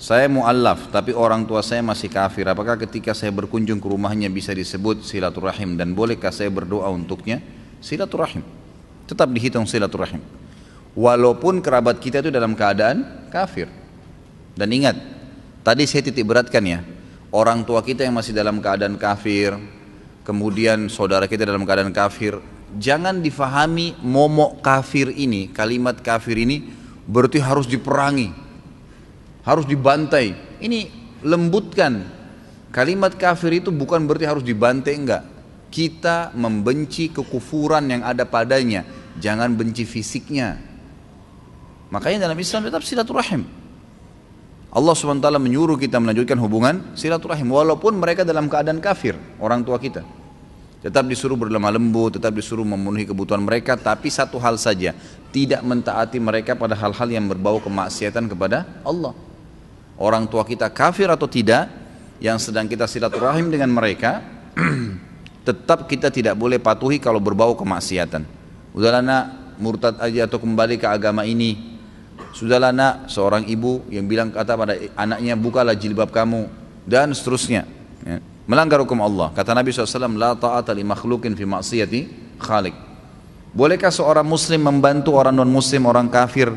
Saya mu'allaf tapi orang tua saya masih kafir. Apakah ketika saya berkunjung ke rumahnya bisa disebut silaturahim, dan bolehkah saya berdoa untuknya? Silaturahim tetap dihitung silaturahim walaupun kerabat kita itu dalam keadaan kafir. Dan ingat, tadi saya titik beratkan ya, orang tua kita yang masih dalam keadaan kafir, kemudian saudara kita dalam keadaan kafir, jangan difahami momok kafir ini, kalimat kafir ini berarti harus diperangi, harus dibantai. Ini lembutkan. Kalimat kafir itu bukan berarti harus dibantai, enggak. Kita membenci kekufuran yang ada padanya, jangan benci fisiknya. Makanya dalam Islam tetap silaturahim. Allah SWT menyuruh kita melanjutkan hubungan silaturahim walaupun mereka dalam keadaan kafir, orang tua kita. Tetap disuruh berlemah lembut, tetap disuruh memenuhi kebutuhan mereka, tapi satu hal saja, tidak mentaati mereka pada hal-hal yang berbau kemaksiatan kepada Allah. Orang tua kita kafir atau tidak, yang sedang kita silaturahim dengan mereka, tetap kita tidak boleh patuhi kalau berbau kemaksiatan. Udahlah nak, murtad aja atau kembali ke agama ini. Sudahlah nak, seorang ibu yang bilang kata pada anaknya, bukalah jilbab kamu, dan seterusnya ya. Melanggar hukum Allah. Kata Nabi SAW, la ta'ata li makhlukin fi maksiyati khalik. Bolehkah seorang muslim membantu orang non muslim, orang kafir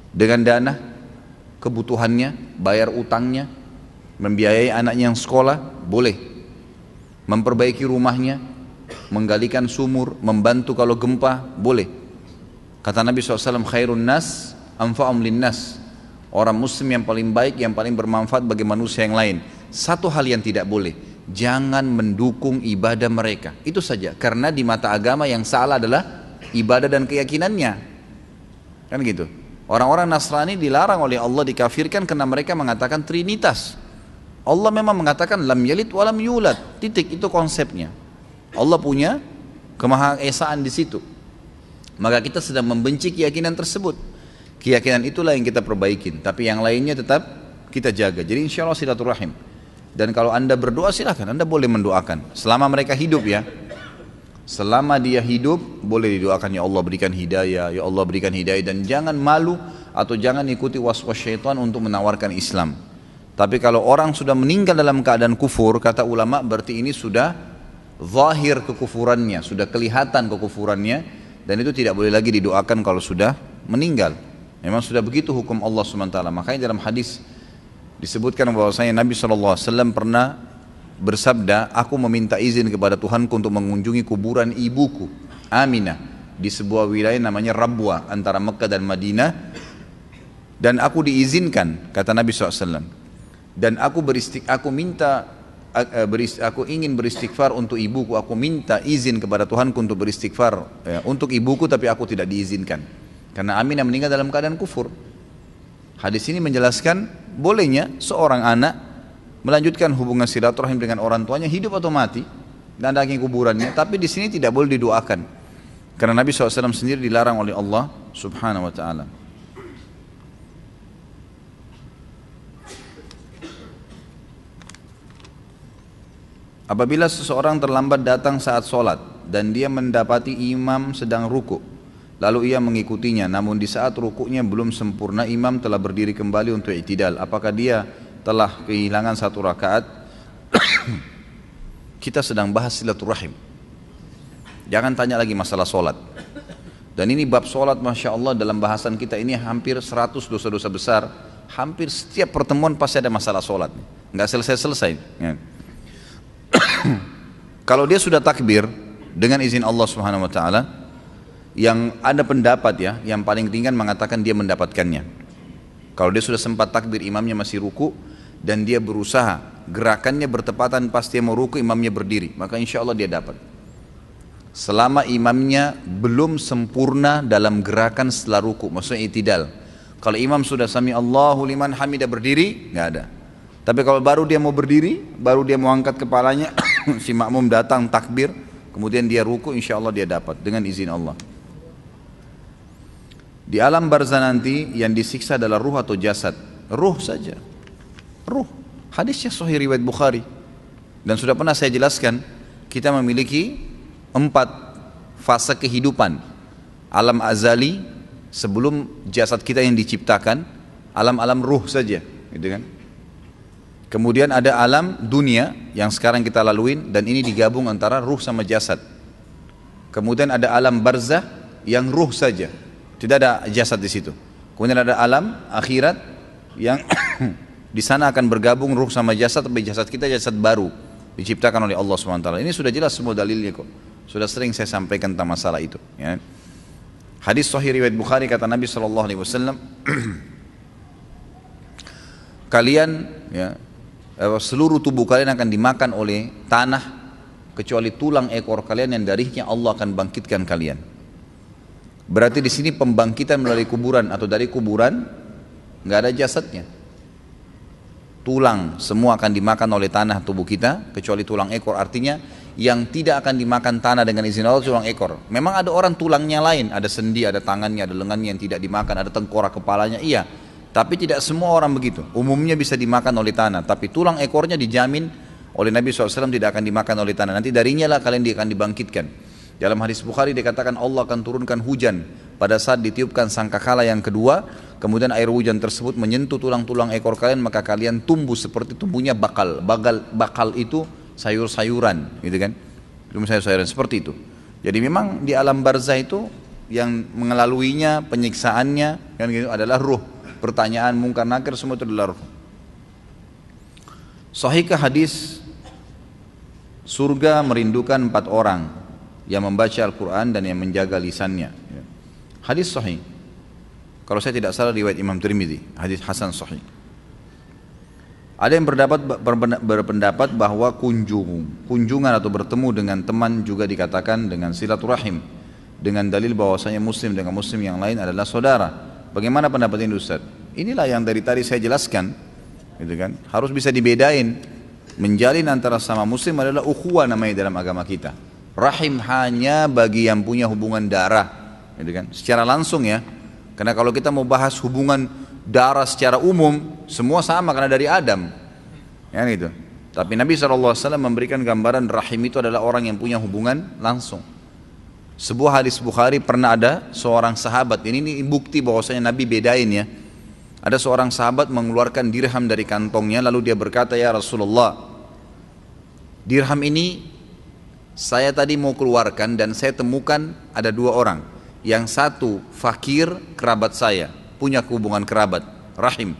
dengan dana kebutuhannya, bayar utangnya, membiayai anaknya yang sekolah? Boleh. Memperbaiki rumahnya, menggalikan sumur, membantu kalau gempa? Boleh. Kata Nabi SAW, khairun nas anfa'um linnas. Orang muslim yang paling baik, yang paling bermanfaat bagi manusia yang lain. Satu hal yang tidak boleh, jangan mendukung ibadah mereka. Itu saja, karena di mata agama yang salah adalah ibadah dan keyakinannya. Kan gitu. Orang-orang Nasrani dilarang oleh Allah, dikafirkan karena mereka mengatakan Trinitas. Allah memang mengatakan lam yalid walam yulad. Titik, itu konsepnya. Allah punya kemahaesaan di situ. Maka kita sedang membenci keyakinan tersebut. Keyakinan itulah yang kita perbaikin, tapi yang lainnya tetap kita jaga. Jadi insya Allah silaturahim. Dan kalau anda berdoa silahkan, anda boleh mendoakan selama mereka hidup ya. Selama dia hidup boleh didoakan, ya Allah berikan hidayah, ya Allah berikan hidayah. Dan jangan malu atau jangan ikuti was-was syaitan untuk menawarkan Islam. Tapi kalau orang sudah meninggal dalam keadaan kufur, kata ulama, berarti ini sudah zahir kekufurannya, sudah kelihatan kekufurannya. Dan itu tidak boleh lagi didoakan kalau sudah meninggal. Memang sudah begitu hukum Allah SWT. Makanya dalam hadis disebutkan bahwasanya Nabi SAW pernah bersabda, aku meminta izin kepada Tuhanku untuk mengunjungi kuburan ibuku Aminah di sebuah wilayah namanya Rabwa antara Mekah dan Madinah, dan aku diizinkan, kata Nabi SAW, dan aku ingin beristighfar untuk ibuku, aku minta izin kepada Tuhanku untuk beristighfar untuk ibuku, tapi aku tidak diizinkan karena Aminah meninggal dalam keadaan kufur. Hadis ini menjelaskan bolehnya seorang anak melanjutkan hubungan silaturahim dengan orang tuanya hidup atau mati dan datangi kuburannya, tapi di sini tidak boleh didoakan karena Nabi SAW sendiri dilarang oleh Allah Subhanahu wa ta'ala. Apabila seseorang terlambat datang saat sholat dan dia mendapati imam sedang ruku, lalu ia mengikutinya, namun di saat rukuknya belum sempurna, imam telah berdiri kembali untuk i'tidal, apakah dia telah kehilangan satu rakaat? Kita sedang bahas silaturahim, jangan tanya lagi masalah sholat. Dan ini bab sholat, Masya Allah, dalam bahasan kita ini hampir 100 dosa-dosa besar. Hampir setiap pertemuan pasti ada masalah sholat, nggak selesai-selesai ya. Kalau dia sudah takbir dengan izin Allah Subhanahu wa ta'ala, yang ada pendapat ya, yang paling ringan mengatakan dia mendapatkannya. Kalau dia sudah sempat takbir, imamnya masih ruku, dan dia berusaha gerakannya bertepatan pas dia mau ruku, imamnya berdiri, maka insya Allah dia dapat. Selama imamnya belum sempurna dalam gerakan setelah ruku, maksudnya i'tidal. Kalau imam sudah sami Allahu liman hamidah berdiri, nggak ada. Tapi kalau baru dia mau berdiri, baru dia mau angkat kepalanya, si makmum datang takbir, kemudian dia ruku, insya Allah dia dapat dengan izin Allah. Di alam barzah nanti yang disiksa adalah ruh atau jasad? Ruh saja, ruh. Hadisnya sahih riwayat Bukhari. Dan sudah pernah saya jelaskan, kita memiliki 4 fase kehidupan. Alam azali sebelum jasad kita yang diciptakan, alam-alam ruh saja. gitu kan. Kemudian ada alam dunia yang sekarang kita laluin, dan ini digabung antara ruh sama jasad. Kemudian ada alam barzah yang ruh saja, tidak ada jasad di situ. Kemudian ada alam akhirat yang di sana akan bergabung ruh sama jasad, tapi jasad kita jasad baru diciptakan oleh Allah SWT. Ini sudah jelas semua dalilnya kok. Sudah sering saya sampaikan tentang masalah itu. Ya. Hadis Sahih riwayat Bukhari, kata Nabi SAW, kalian, ya, seluruh tubuh kalian akan dimakan oleh tanah kecuali tulang ekor kalian yang darinya Allah akan bangkitkan kalian. Berarti di sini pembangkitan melalui kuburan atau dari kuburan nggak ada jasadnya. Tulang semua akan dimakan oleh tanah tubuh kita kecuali tulang ekor. Artinya yang tidak akan dimakan tanah dengan izin Allah tulang ekor. Memang ada orang tulangnya lain, ada sendi, ada tangannya, ada lengannya yang tidak dimakan, ada tengkorak kepalanya, iya. Tapi tidak semua orang begitu. Umumnya bisa dimakan oleh tanah, tapi tulang ekornya dijamin oleh Nabi SAW tidak akan dimakan oleh tanah. Nanti darinya lah kalian akan dibangkitkan. Dalam hadis Bukhari dikatakan Allah akan turunkan hujan pada saat ditiupkan sangkakala yang kedua. Kemudian air hujan tersebut menyentuh tulang-tulang ekor kalian, maka kalian tumbuh seperti tumbuhnya bakal. Bakal itu sayur-sayuran, gitu kan? Sayur-sayuran seperti itu. Jadi memang di alam barzah itu yang mengelaluinya, penyiksaannya, kan gitu, adalah ruh. Pertanyaan mungkar nakir semua itu adalah ruh. Sahihkah hadis surga merindukan 4 orang yang membaca Al-Quran dan yang menjaga lisannya? Hadis sahih. Kalau saya tidak salah riwayat Imam Tirmidzi, hadis hasan sahih. Ada yang berpendapat bahwa kunjungan atau bertemu dengan teman juga dikatakan dengan silaturahim, dengan dalil bahwasanya muslim dengan muslim yang lain adalah saudara. Bagaimana pendapat ini Ustaz? Inilah yang dari tadi saya jelaskan, gitu kan? Harus bisa dibedain. Menjalin antara sama muslim adalah ukhuwah namanya dalam agama kita. Rahim hanya bagi yang punya hubungan darah, gitu kan? Secara langsung ya. Karena kalau kita mau bahas hubungan darah secara umum, semua sama karena dari Adam, ya gitu. Tapi Nabi SAW memberikan gambaran rahim itu adalah orang yang punya hubungan langsung. Sebuah hadis Bukhari pernah ada seorang sahabat, ini bukti bahwasanya Nabi bedain ya. Ada seorang sahabat mengeluarkan dirham dari kantongnya, lalu dia berkata, ya Rasulullah, dirham ini saya tadi mau keluarkan dan saya temukan ada 2 orang. Yang satu fakir, kerabat saya, punya hubungan kerabat, rahim.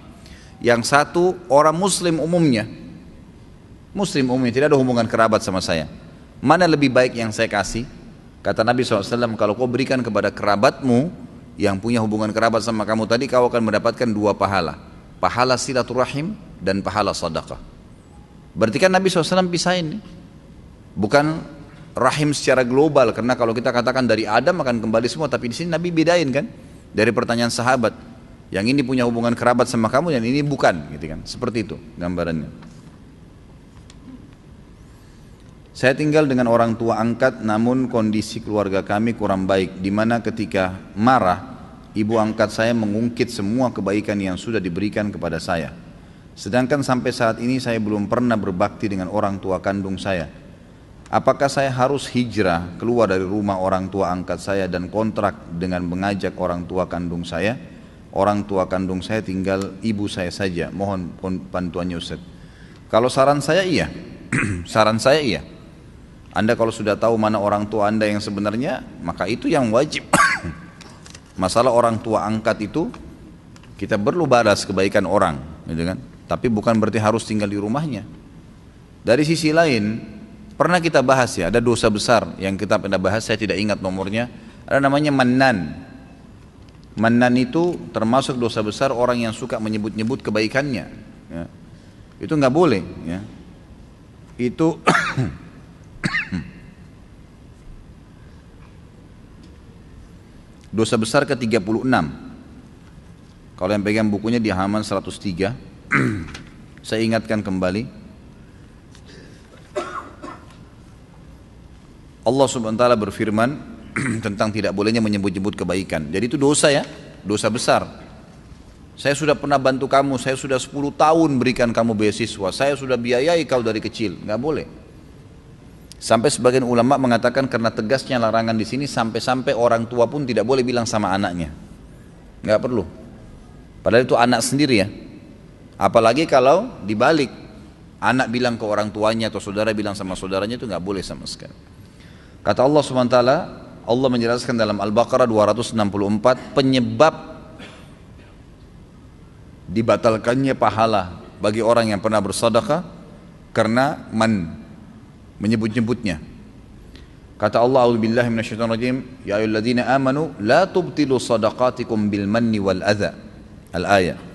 Yang satu orang muslim umumnya, tidak ada hubungan kerabat sama saya. Mana lebih baik yang saya kasih? Kata Nabi SAW, kalau kau berikan kepada kerabatmu yang punya hubungan kerabat sama kamu tadi, kau akan mendapatkan 2 pahala. Pahala silaturahim dan pahala sedekah. Berarti kan Nabi SAW pisahin. Bukan rahim secara global, karena kalau kita katakan dari Adam akan kembali semua, tapi di sini Nabi bedain kan. Dari pertanyaan sahabat, yang ini punya hubungan kerabat sama kamu, yang ini bukan, gitu kan. Seperti itu gambarannya. Saya tinggal dengan orang tua angkat, namun kondisi keluarga kami kurang baik, di mana ketika marah, ibu angkat saya mengungkit semua kebaikan yang sudah diberikan kepada saya. Sedangkan sampai saat ini saya belum pernah berbakti dengan orang tua kandung saya. Apakah saya harus hijrah keluar dari rumah orang tua angkat saya dan kontrak dengan mengajak orang tua kandung saya? Orang tua kandung saya tinggal ibu saya saja. Mohon bantuannya Ustaz. Kalau saran saya iya. Saran saya iya. Anda kalau sudah tahu mana orang tua Anda yang sebenarnya, maka itu yang wajib. Masalah orang tua angkat itu, kita perlu balas kebaikan orang, gitu kan? Tapi bukan berarti harus tinggal di rumahnya. Dari sisi lain, pernah kita bahas ya, ada dosa besar yang kita pernah bahas, saya tidak ingat nomornya, ada namanya mannan. Mannan itu termasuk dosa besar orang yang suka menyebut-nyebut kebaikannya. Ya. Itu nggak boleh. Ya. Itu dosa besar ke-36. Kalau yang pegang bukunya di halaman 103, saya ingatkan kembali. Allah Subhanahu wa taala berfirman tentang tidak bolehnya menyebut-nyebut kebaikan. Jadi itu dosa ya, dosa besar. Saya sudah pernah bantu kamu, saya sudah 10 tahun berikan kamu beasiswa, saya sudah biayai kau dari kecil, nggak boleh. Sampai sebagian ulama mengatakan karena tegasnya larangan di sini, sampai-sampai orang tua pun tidak boleh bilang sama anaknya, nggak perlu. Padahal itu anak sendiri ya, Apalagi kalau dibalik, anak bilang ke orang tuanya atau saudara bilang sama saudaranya, itu nggak boleh sama sekali. Kata Allah SWT, Allah menjelaskan dalam Al-Baqarah 264 penyebab dibatalkannya pahala bagi orang yang pernah bersedekah karena menyebut-nyebutnya. Kata Allah, a'udzubillahi minasyaitonirrajim, ya ayyuhalladzina amanu la tubtilu shadaqatikum bil manni wal adza. Al-ayat.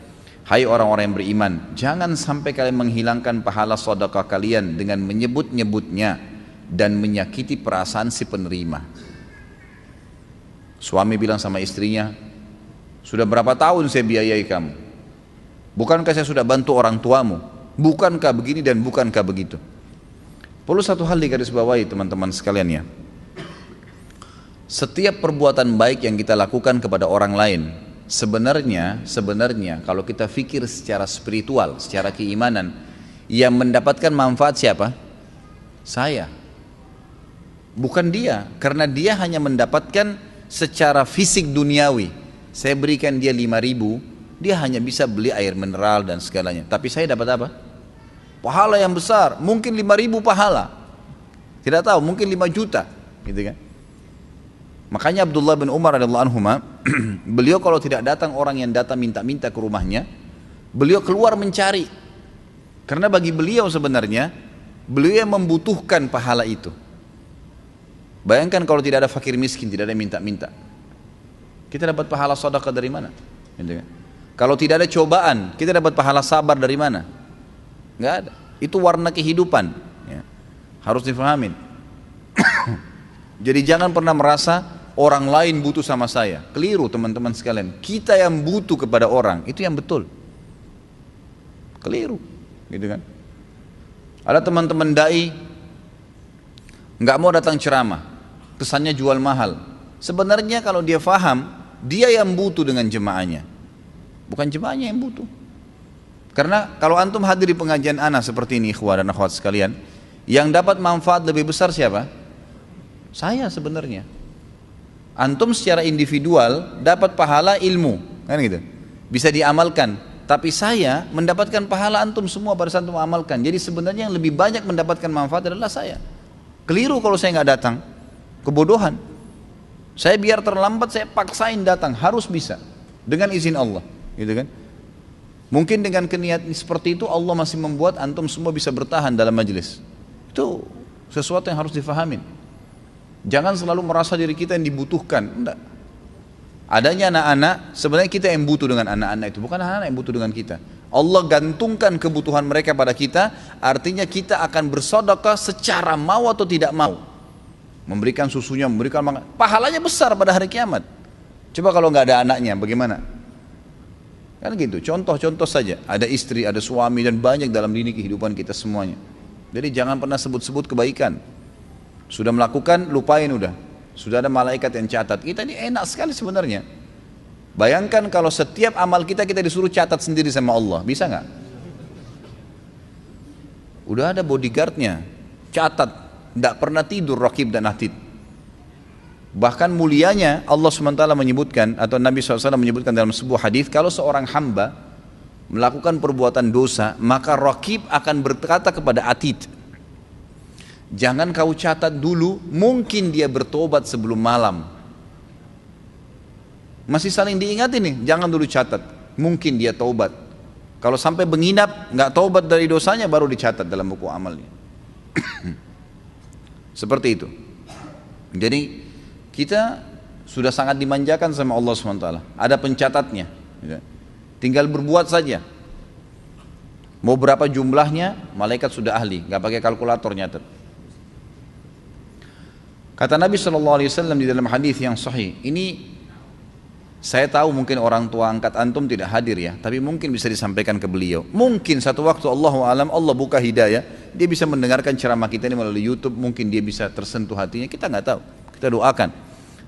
Hai orang-orang yang beriman, jangan sampai kalian menghilangkan pahala sedekah kalian dengan menyebut-nyebutnya dan menyakiti perasaan si penerima. Suami bilang sama istrinya, sudah berapa tahun saya biayai kamu? Bukankah saya sudah bantu orang tuamu? Bukankah begini dan bukankah begitu? Perlu satu hal digarisbawahi teman-teman sekalian ya. Setiap perbuatan baik yang kita lakukan kepada orang lain, sebenarnya kalau kita fikir secara spiritual, secara keimanan, yang mendapatkan manfaat siapa? Saya. Bukan dia, karena dia hanya mendapatkan secara fisik duniawi. Saya berikan dia 5.000, dia hanya bisa beli air mineral dan segalanya. Tapi saya dapat apa? Pahala yang besar, mungkin 5.000 pahala. Tidak tahu, mungkin 5 juta, gitu kan? Makanya Abdullah bin Umar radhiyallahu anhu, beliau kalau tidak datang orang yang datang minta-minta ke rumahnya, beliau keluar mencari. Karena bagi beliau sebenarnya, beliau yang membutuhkan pahala itu. Bayangkan kalau tidak ada fakir miskin, tidak ada yang minta-minta. Kita dapat pahala sedekah dari mana? Gitu kan? Kalau tidak ada cobaan, kita dapat pahala sabar dari mana? Nggak ada. Itu warna kehidupan. Ya. Harus difahamin. Jadi jangan pernah merasa orang lain butuh sama saya. Keliru teman-teman sekalian. Kita yang butuh kepada orang, itu yang betul. Keliru. Gitu kan? Ada teman-teman dai nggak mau datang ceramah, kesannya jual mahal. Sebenarnya kalau dia faham, dia yang butuh dengan jemaahnya, bukan jemaahnya yang butuh. Karena kalau antum hadir di pengajian ana seperti ini, ikhwah dan akhwat sekalian, yang dapat manfaat lebih besar siapa? Saya sebenarnya. Antum secara individual dapat pahala ilmu, kan gitu, bisa diamalkan. Tapi saya mendapatkan pahala antum semua pada saat antum amalkan. Jadi sebenarnya yang lebih banyak mendapatkan manfaat adalah saya. Keliru kalau saya nggak datang, kebodohan. Saya biar terlambat, saya paksain datang, harus bisa dengan izin Allah, gitu kan? Mungkin dengan keniat seperti itu Allah masih membuat antum semua bisa bertahan dalam majelis. Itu sesuatu yang harus difahamin. Jangan selalu merasa diri kita yang dibutuhkan. Enggak. Adanya anak-anak, sebenarnya kita yang butuh dengan anak-anak itu, bukan anak-anak yang butuh dengan kita. Allah gantungkan kebutuhan mereka pada kita, artinya kita akan bersedekah secara mau atau tidak mau. Memberikan susunya, memberikan makan, pahalanya besar pada hari kiamat. Coba kalau nggak ada anaknya, bagaimana? Kan gitu, contoh-contoh saja. Ada istri, ada suami, dan banyak dalam lini kehidupan kita semuanya. Jadi jangan pernah sebut-sebut kebaikan. Sudah melakukan, lupain udah. Sudah ada malaikat yang catat. Kita ini enak sekali sebenarnya. Bayangkan kalau setiap amal kita disuruh catat sendiri sama Allah, bisa nggak? Udah ada bodyguardnya, catat, tidak pernah tidur Raqib dan Atid. Bahkan mulianya Allah SWT menyebutkan, atau Nabi SAW menyebutkan dalam sebuah hadis, kalau seorang hamba melakukan perbuatan dosa, maka Raqib akan berkata kepada Atid, jangan kau catat dulu, mungkin dia bertobat sebelum malam. Masih saling diingatin nih, jangan dulu catat, mungkin dia taubat. Kalau sampai menginap, nggak taubat dari dosanya, baru dicatat dalam buku amalnya. Seperti itu. Jadi kita sudah sangat dimanjakan sama Allah SWT. Ada pencatatnya, tinggal berbuat saja. Mau berapa jumlahnya, malaikat sudah ahli, nggak pakai kalkulator nyatet. Kata Nabi SAW di dalam hadis yang sahih, ini saya tahu mungkin orang tua angkat antum tidak hadir ya, tapi mungkin bisa disampaikan ke beliau. Mungkin satu waktu Allahu alam, Allah buka hidayah, dia bisa mendengarkan ceramah kita ini melalui YouTube, mungkin dia bisa tersentuh hatinya, kita nggak tahu, kita doakan.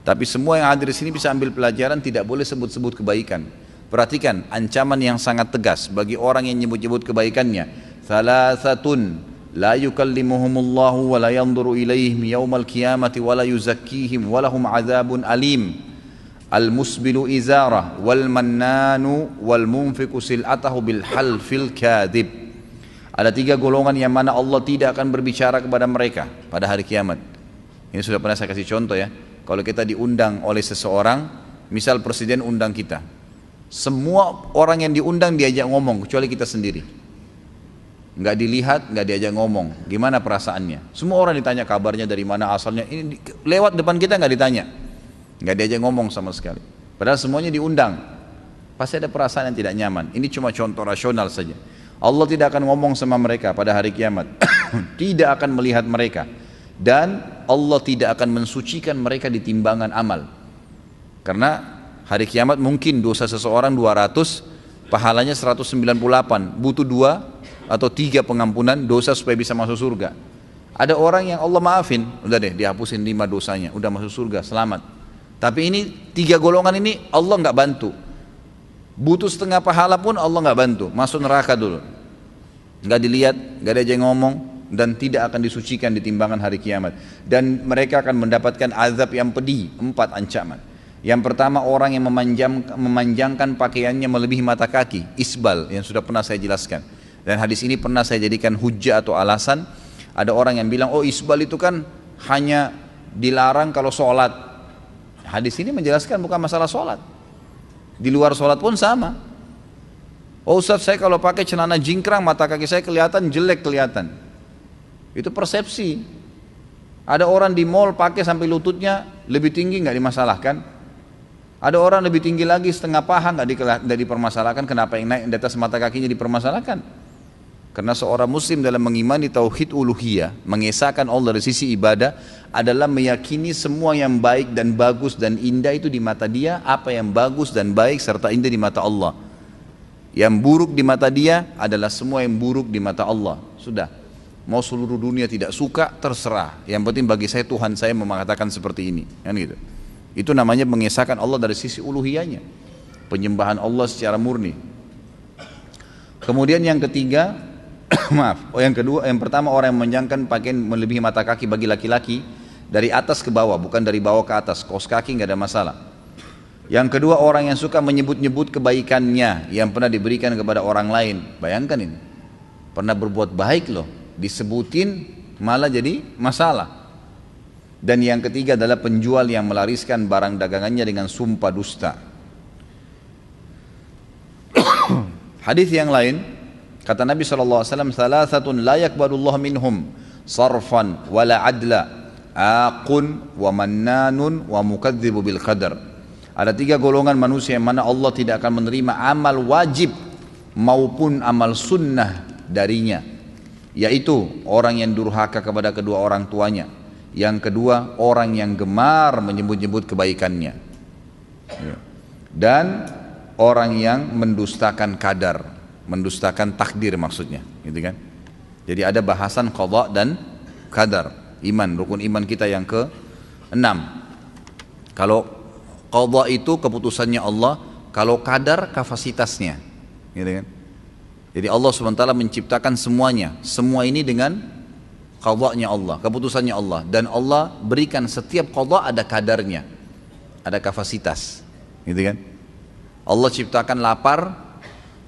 Tapi semua yang hadir di sini bisa ambil pelajaran, tidak boleh sebut-sebut kebaikan. Perhatikan ancaman yang sangat tegas bagi orang yang nyebut-nyebut kebaikannya. Thalathatun la yukallimuhumullahu wa la yanzuru ilaihim yaumal qiyamati wa la yuzakkihim wa lahum adzabun alim. al-musbilu izarah wal mannanu wal munfiqu sil'atahu bil halfil kadhib. Ada 3 golongan yang mana Allah tidak akan berbicara kepada mereka pada hari kiamat. Ini sudah pernah saya kasih contoh ya. Kalau kita diundang oleh seseorang, misal presiden undang kita, semua orang yang diundang diajak ngomong kecuali kita sendiri. Nggak dilihat, nggak diajak ngomong. Gimana perasaannya? Semua orang ditanya kabarnya, dari mana asalnya. Ini lewat depan kita nggak ditanya, nggak diajak ngomong sama sekali. Padahal semuanya diundang. Pasti ada perasaan yang tidak nyaman. Ini cuma contoh rasional saja. Allah tidak akan ngomong sama mereka pada hari kiamat. Tidak akan melihat mereka. Dan Allah tidak akan mensucikan mereka di timbangan amal. Karena hari kiamat mungkin dosa seseorang 200, pahalanya 198. Butuh 2 atau 3 pengampunan dosa supaya bisa masuk surga. Ada orang yang Allah maafin, udah deh dihapusin 5 dosanya, udah masuk surga, selamat. Tapi ini 3 golongan ini Allah nggak bantu. Butuh setengah pahala pun Allah nggak bantu, masuk neraka dulu. Nggak dilihat, nggak ada yang ngomong, dan tidak akan disucikan di timbangan hari kiamat. Dan mereka akan mendapatkan azab yang pedih, 4 ancaman. Yang pertama, orang yang memanjangkan pakaiannya melebihi mata kaki, isbal, yang sudah pernah saya jelaskan. Dan hadis ini pernah saya jadikan hujjah atau alasan. Ada orang yang bilang, oh isbal itu kan hanya dilarang kalau sholat. Hadis ini menjelaskan bukan masalah sholat. Di luar sholat pun sama. Oh Ustaz, saya kalau pakai celana jingkrang mata kaki saya kelihatan jelek kelihatan. Itu persepsi. Ada orang di mall pakai sampai lututnya lebih tinggi, nggak dimasalahkan. Ada orang lebih tinggi lagi setengah paha, nggak dipermasalahkan. Kenapa yang naik di atas mata kakinya dipermasalahkan? Karena seorang muslim dalam mengimani tauhid uluhiyah, mengesahkan Allah dari sisi ibadah, adalah meyakini semua yang baik dan bagus dan indah itu di mata dia, apa yang bagus dan baik serta indah di mata Allah. Yang buruk di mata dia adalah semua yang buruk di mata Allah. Sudah. Mau seluruh dunia tidak suka, terserah. Yang penting bagi saya Tuhan saya mengatakan seperti ini. Kan gitu. Itu namanya mengesahkan Allah dari sisi uluhiyahnya. Penyembahan Allah secara murni. Kemudian yang ketiga, yang pertama orang yang menjangkan pakaian melebihi mata kaki bagi laki-laki dari atas ke bawah, bukan dari bawah ke atas. Kaos kaki nggak ada masalah. Yang kedua, orang yang suka menyebut-nyebut kebaikannya yang pernah diberikan kepada orang lain. Bayangkan ini, pernah berbuat baik loh, disebutin malah jadi masalah. Dan yang ketiga adalah penjual yang melariskan barang dagangannya dengan sumpah dusta. Hadis yang lain, kata Nabi SAW, "Thalathatun la yakbalullah minhum sarfan wala adla, aqun wa mannanun wa mukadzibu bil qadar." Ada 3 golongan manusia yang mana Allah tidak akan menerima amal wajib maupun amal sunnah darinya, yaitu orang yang durhaka kepada kedua orang tuanya. Yang kedua, orang yang gemar menyebut-nyebut kebaikannya, dan orang yang mendustakan qadar, mendustakan takdir maksudnya, gitu kan? Jadi ada bahasan qada dan qadar, iman, rukun iman kita yang ke-6. Kalau qada itu keputusannya Allah, kalau qadar kapasitasnya, gitu kan? Jadi Allah SWT menciptakan semuanya, semua ini dengan qadanya Allah, keputusannya Allah, dan Allah berikan setiap qada ada kadarnya, ada kapasitas, gitu kan? Allah ciptakan lapar,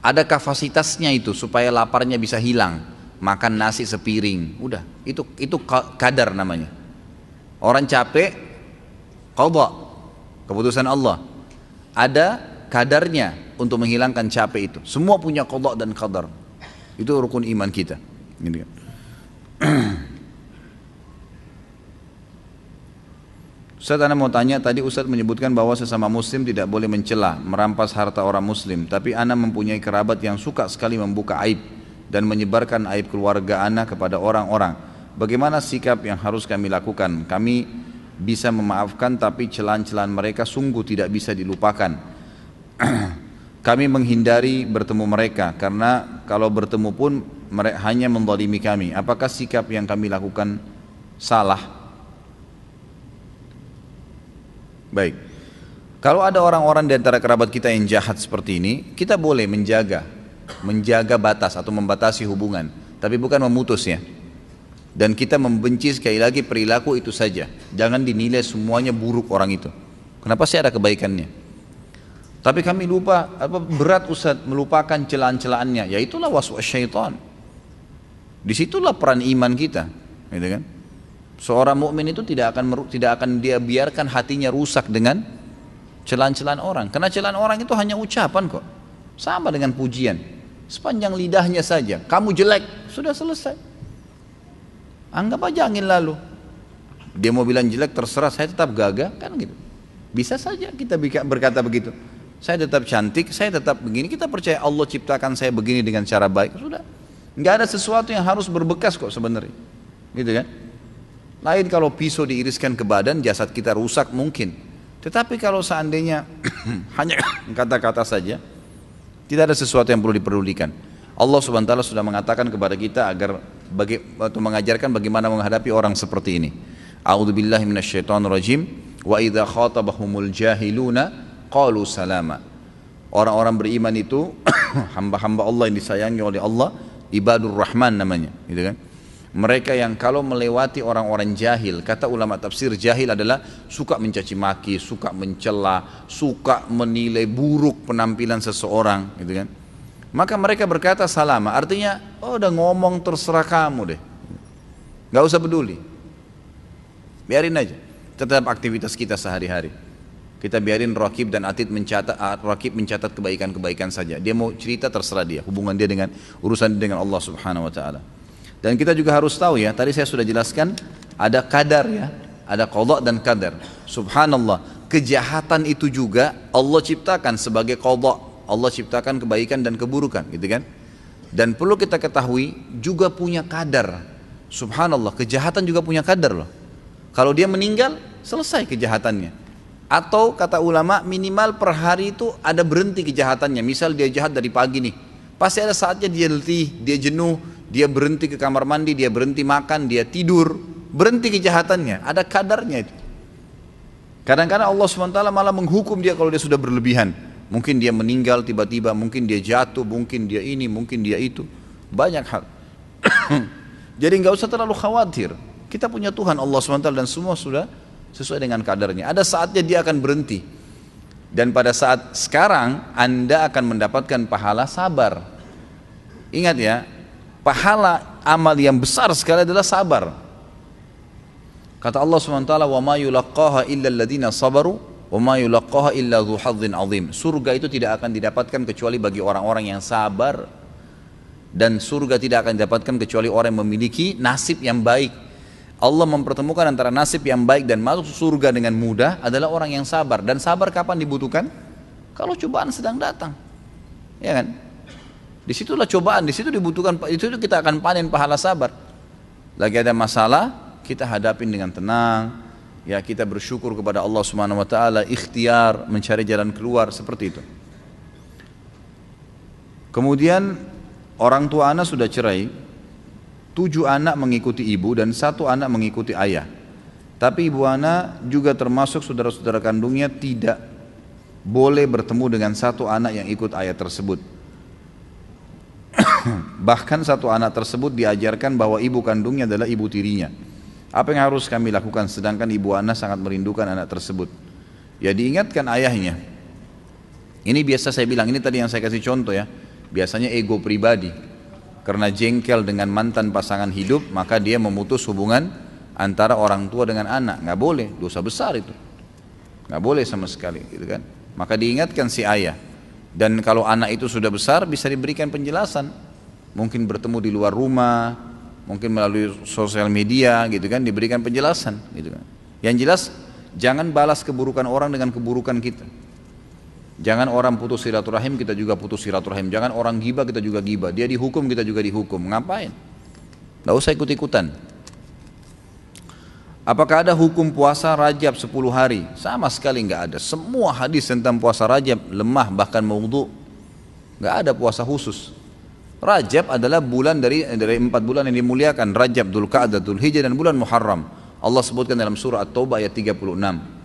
ada kapasitasnya itu supaya laparnya bisa hilang, makan nasi sepiring, udah, itu kadar namanya. Orang capek, qada, keputusan Allah, ada kadarnya untuk menghilangkan capek itu. Semua punya qada dan qadar. Itu rukun iman kita, gitu kan? Ustaz, Anda mau tanya, tadi Ustaz menyebutkan bahwa sesama muslim tidak boleh mencela, merampas harta orang muslim, tapi Anda mempunyai kerabat yang suka sekali membuka aib dan menyebarkan aib keluarga Anda kepada orang-orang. Bagaimana sikap yang harus kami lakukan? Kami bisa memaafkan, tapi celaan-celaan mereka sungguh tidak bisa dilupakan. Kami menghindari bertemu mereka, karena kalau bertemu pun mereka hanya menzalimi kami. Apakah sikap yang kami lakukan salah? Baik, kalau ada orang-orang di antara kerabat kita yang jahat seperti ini, kita boleh menjaga batas atau membatasi hubungan, tapi bukan memutus ya. Dan kita membenci sekali lagi perilaku itu saja. Jangan dinilai semuanya buruk orang itu. Kenapa sih ada kebaikannya? Tapi kami lupa, berat Ustaz melupakan celaan-celaannya. Ya itulah waswas syaitan. Disitulah peran iman kita, gitu kan? Seorang mukmin itu tidak akan dia biarkan hatinya rusak dengan celaan-celaan orang. Karena celaan orang itu hanya ucapan kok. Sama dengan pujian. Sepanjang lidahnya saja, kamu jelek, sudah selesai. Anggap aja angin lalu. Dia mau bilang jelek terserah, saya tetap gagah, kan gitu. Bisa saja kita berkata begitu. Saya tetap cantik, saya tetap begini. Kita percaya Allah ciptakan saya begini dengan cara baik, sudah. Nggak ada sesuatu yang harus berbekas kok sebenarnya, gitu kan? Lain kalau pisau diiriskan ke badan, jasad kita rusak mungkin. Tetapi kalau seandainya hanya kata-kata saja, tidak ada sesuatu yang perlu diperdulikan. Allah Subhanahu wa taala sudah mengatakan kepada kita agar atau mengajarkan bagaimana menghadapi orang seperti ini. A'udzubillahi minasyaitonirrajim. Wa idza khatabahumul jahiluna qalu salama. Orang-orang beriman itu hamba-hamba Allah yang disayangi oleh Allah, ibadur rahman namanya, gitu kan? Mereka yang kalau melewati orang-orang jahil, kata ulama tafsir, jahil adalah suka mencaci maki, suka mencela, suka menilai buruk penampilan seseorang, gitu kan? Maka mereka berkata salama, artinya oh udah ngomong terserah kamu deh, nggak usah peduli, biarin aja, tetap aktivitas kita sehari-hari. Kita biarin Raqib dan Atid mencatat kebaikan-kebaikan saja. Dia mau cerita terserah dia, hubungan dia dengan urusan dia dengan Allah Subhanahu wa taala. Dan kita juga harus tahu ya, tadi saya sudah jelaskan ada qadar ya, ada qada dan qadar. Subhanallah, kejahatan itu juga Allah ciptakan sebagai qada. Allah ciptakan kebaikan dan keburukan, gitu kan? Dan perlu kita ketahui juga punya qadar. Subhanallah, kejahatan juga punya qadar loh. Kalau dia meninggal, selesai kejahatannya. Atau kata ulama minimal per hari itu ada berhenti kejahatannya. Misal dia jahat dari pagi nih, pasti ada saatnya dia letih, dia jenuh, dia berhenti ke kamar mandi, dia berhenti makan, dia tidur, berhenti kejahatannya. Ada kadarnya itu. Kadang-kadang Allah SWT malah menghukum dia kalau dia sudah berlebihan. Mungkin dia meninggal tiba-tiba, mungkin dia jatuh, mungkin dia ini, mungkin dia itu. Banyak hal. Jadi nggak usah terlalu khawatir. Kita punya Tuhan Allah SWT dan semua sudah sesuai dengan kadarnya. Ada saatnya dia akan berhenti. Dan pada saat sekarang Anda akan mendapatkan pahala sabar. Ingat ya, pahala amal yang besar sekali adalah sabar. Kata Allah SWT, wa ma yulaqqaha illa alladhina sabaru wa ma yulaqqaha illa dzu hadzin azim. Surga itu tidak akan didapatkan kecuali bagi orang-orang yang sabar. Dan surga tidak akan didapatkan kecuali orang yang memiliki nasib yang baik. Allah mempertemukan antara nasib yang baik dan masuk surga dengan mudah adalah orang yang sabar. Dan sabar kapan dibutuhkan? Kalau cobaan sedang datang, ya kan? Disitulah cobaan, disitu dibutuhkan, itu kita akan panen pahala sabar. Lagi ada masalah, kita hadapin dengan tenang, ya kita bersyukur kepada Allah Subhanahu Wa Taala, ikhtiar mencari jalan keluar seperti itu. Kemudian orang tua anak sudah cerai. 7 anak mengikuti ibu dan 1 anak mengikuti ayah. Tapi ibu anak juga termasuk saudara-saudara kandungnya tidak boleh bertemu dengan 1 anak yang ikut ayah tersebut. Bahkan 1 anak tersebut diajarkan bahwa ibu kandungnya adalah ibu tirinya. Apa yang harus kami lakukan sedangkan ibu anak sangat merindukan anak tersebut? Ya diingatkan ayahnya. Ini biasa saya bilang, ini tadi yang saya kasih contoh ya. Biasanya ego pribadi. Karena jengkel dengan mantan pasangan hidup, maka dia memutus hubungan antara orang tua dengan anak. Nggak boleh, dosa besar itu. Nggak boleh sama sekali, gitu kan? Maka diingatkan si ayah. Dan kalau anak itu sudah besar, bisa diberikan penjelasan. Mungkin bertemu di luar rumah, mungkin melalui sosial media, gitu kan? Diberikan penjelasan, gitu kan? Yang jelas, jangan balas keburukan orang dengan keburukan kita. Jangan orang putus silaturahim, kita juga putus silaturahim. Jangan orang gibah, kita juga gibah. Dia dihukum, kita juga dihukum. Ngapain? Nggak usah ikut-ikutan. Apakah ada hukum puasa Rajab 10 hari? Sama sekali nggak ada. Semua hadis tentang puasa Rajab lemah, bahkan maudhu. Nggak ada puasa khusus. Rajab adalah bulan dari 4 bulan yang dimuliakan. Rajab, Dzulqa'dah, Dzulhijjah dan bulan Muharram. Allah sebutkan dalam surah At-Taubah ayat 36.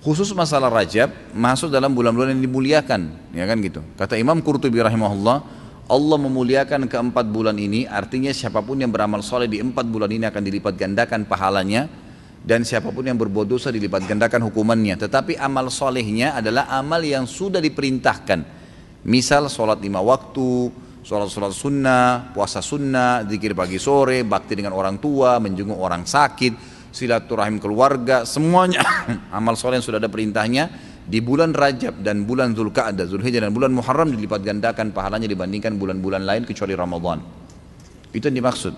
Khusus masalah Rajab masuk dalam bulan-bulan yang dimuliakan, ya kan gitu. Kata Imam Qurtubi rahimahullah, Allah memuliakan ke-4 bulan ini, artinya siapapun yang beramal soleh di 4 bulan ini akan dilipat gandakan pahalanya. Dan siapapun yang berbuat dosa dilipat gandakan hukumannya. Tetapi amal solehnya adalah amal yang sudah diperintahkan. Misal sholat 5 waktu, sholat sunnah, puasa sunnah, zikir pagi sore, bakti dengan orang tua, menjenguk orang sakit, silaturahim keluarga, semuanya amal soleh yang sudah ada perintahnya di bulan Rajab dan bulan Zulqa'dah, Zulhijjah dan bulan Muharram dilipat gandakan pahalanya dibandingkan bulan-bulan lain kecuali Ramadan. Itu yang dimaksud.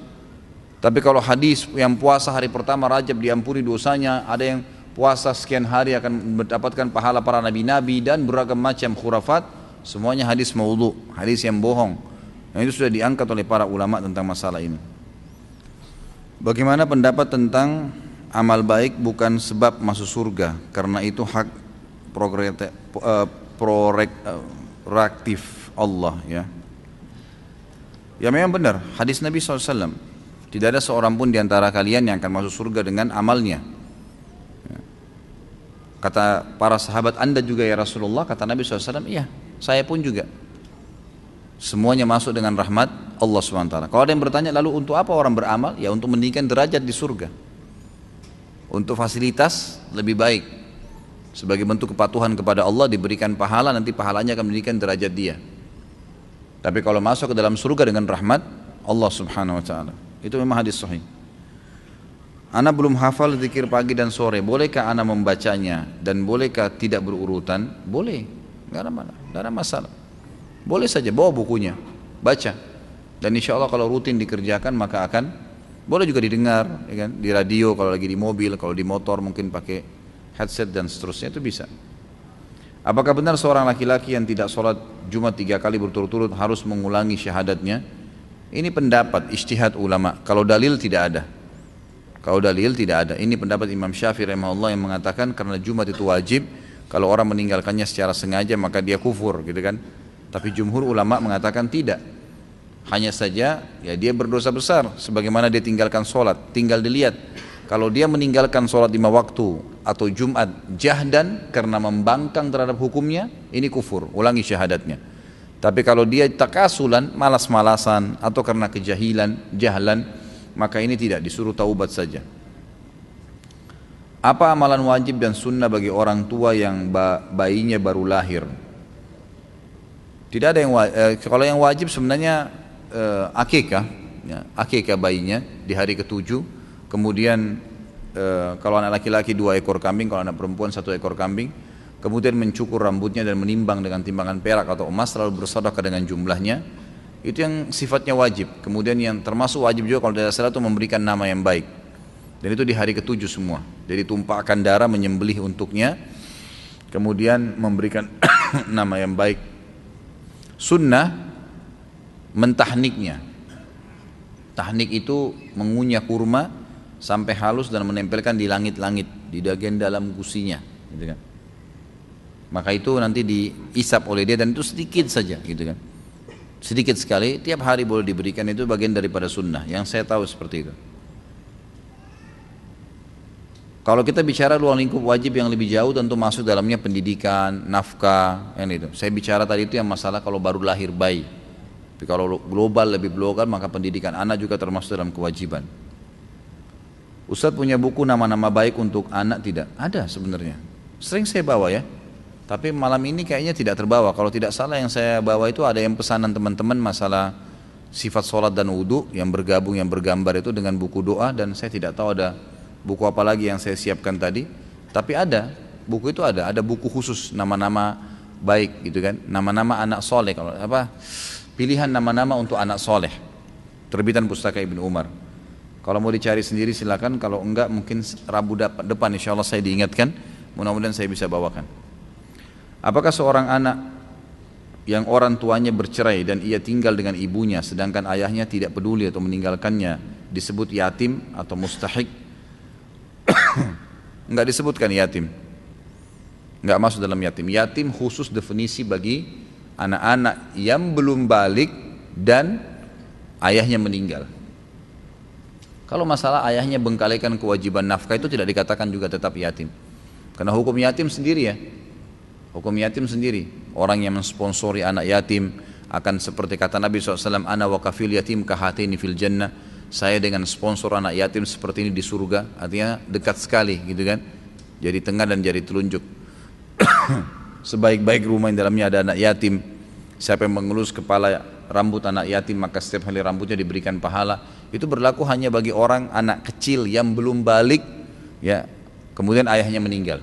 Tapi kalau hadis yang puasa hari pertama Rajab diampuni dosanya, ada yang puasa sekian hari akan mendapatkan pahala para nabi-nabi dan beragam macam khurafat, semuanya hadis maudhu, hadis yang bohong. Yang itu sudah diangkat oleh para ulama tentang masalah ini. Bagaimana pendapat tentang amal baik bukan sebab masuk surga, karena itu hak proaktif Allah ya. Ya memang benar, hadis Nabi SAW. Tidak ada seorang pun di antara kalian yang akan masuk surga dengan amalnya. Kata para sahabat, Anda juga ya Rasulullah? Kata Nabi SAW, iya, saya pun juga. Semuanya masuk dengan rahmat Allah SWT. Kalau ada yang bertanya, lalu untuk apa orang beramal? Ya untuk meninggikan derajat di surga. Untuk fasilitas lebih baik. Sebagai bentuk kepatuhan kepada Allah diberikan pahala, nanti pahalanya akan meninggikan derajat dia. Tapi kalau masuk ke dalam surga dengan rahmat Allah Subhanahu Wa Taala. Itu memang hadis sahih. Ana belum hafal zikir pagi dan sore. Bolehkah ana membacanya dan bolehkah tidak berurutan? Boleh, nggak ada masalah. Boleh saja bawa bukunya, baca. Dan insya Allah kalau rutin dikerjakan maka akan boleh juga didengar, ya kan? Di radio kalau lagi di mobil, kalau di motor mungkin pakai headset dan seterusnya itu bisa. Apakah benar seorang laki-laki yang tidak sholat Jumat 3 kali berturut-turut harus mengulangi syahadatnya? Ini pendapat ijtihad ulama. Kalau dalil tidak ada. Kalau dalil tidak ada. Ini pendapat Imam Syafi'i rahimahullah yang mengatakan karena Jumat itu wajib, kalau orang meninggalkannya secara sengaja maka dia kufur, gitu kan. Tapi jumhur ulama mengatakan tidak. Hanya saja ya dia berdosa besar sebagaimana dia tinggalkan sholat. Tinggal dilihat. Kalau dia meninggalkan sholat 5 waktu atau Jumat jahdan karena membangkang terhadap hukumnya, ini kufur. Ulangi syahadatnya. Tapi kalau dia takasulan, malas-malasan atau karena jahlan, maka ini tidak, disuruh taubat saja. Apa amalan wajib dan sunnah bagi orang tua yang bayinya baru lahir? Tidak ada yang kalau yang wajib sebenarnya akikah, ya, akikah bayinya di hari ke-7. Kemudian kalau anak laki-laki 2 ekor kambing, kalau anak perempuan 1 ekor kambing. Kemudian mencukur rambutnya dan menimbang dengan timbangan perak atau emas lalu bersedekah dengan jumlahnya. Itu yang sifatnya wajib. Kemudian yang termasuk wajib juga kalau tidak salah itu memberikan nama yang baik. Dan itu di hari ke-7 semua. Jadi tumpahkan darah menyembelih untuknya. Kemudian memberikan nama yang baik. Sunnah mentahniknya. Tahnik itu mengunyah kurma sampai halus dan menempelkan di langit-langit, di bagian dalam gusinya, gitu kan. Maka itu nanti diisap oleh dia dan itu sedikit saja, gitu kan. Sedikit sekali, tiap hari boleh diberikan, itu bagian daripada sunnah. Yang saya tahu seperti itu. Kalau kita bicara ruang lingkup wajib yang lebih jauh, tentu masuk dalamnya pendidikan, nafkah, yang itu. Saya bicara tadi itu yang masalah kalau baru lahir bayi. Tapi kalau global, lebih global, maka pendidikan anak juga termasuk dalam kewajiban. Ustadz punya buku nama-nama baik untuk anak? Tidak ada sebenarnya. Sering saya bawa ya. Tapi malam ini kayaknya tidak terbawa. Kalau tidak salah yang saya bawa itu ada yang pesanan teman-teman masalah sifat sholat dan wudhu yang bergabung, yang bergambar itu dengan buku doa. Dan saya tidak tahu ada buku apa lagi yang saya siapkan tadi. Tapi ada, buku itu ada buku khusus nama-nama baik gitu kan. Nama-nama anak soleh, kalau apa pilihan nama-nama untuk anak soleh. Terbitan Pustaka Ibnu Umar. Kalau mau dicari sendiri silakan. Kalau enggak mungkin Rabu depan insya Allah saya diingatkan. Mudah-mudahan saya bisa bawakan. Apakah seorang anak yang orang tuanya bercerai dan ia tinggal dengan ibunya sedangkan ayahnya tidak peduli atau meninggalkannya disebut yatim atau mustahik? Enggak disebutkan yatim, enggak masuk dalam yatim. Yatim khusus definisi bagi anak-anak yang belum balik dan ayahnya meninggal. Kalau masalah ayahnya bengkalikan kewajiban nafkah itu tidak dikatakan juga tetap yatim, karena hukum yatim sendiri ya. Hukum yatim sendiri. Orang yang mensponsori anak yatim akan seperti kata Nabi SAW, ana wa kafil yatim kahatini fil jannah. saya dengan sponsor anak yatim seperti ini di surga, artinya dekat sekali gitu kan. Jari tengah dan jari telunjuk. Sebaik-baik rumah yang dalamnya ada anak yatim, siapa yang mengelus kepala rambut anak yatim maka setiap helai rambutnya diberikan pahala. Itu berlaku hanya bagi orang anak kecil yang belum balik ya, kemudian ayahnya meninggal.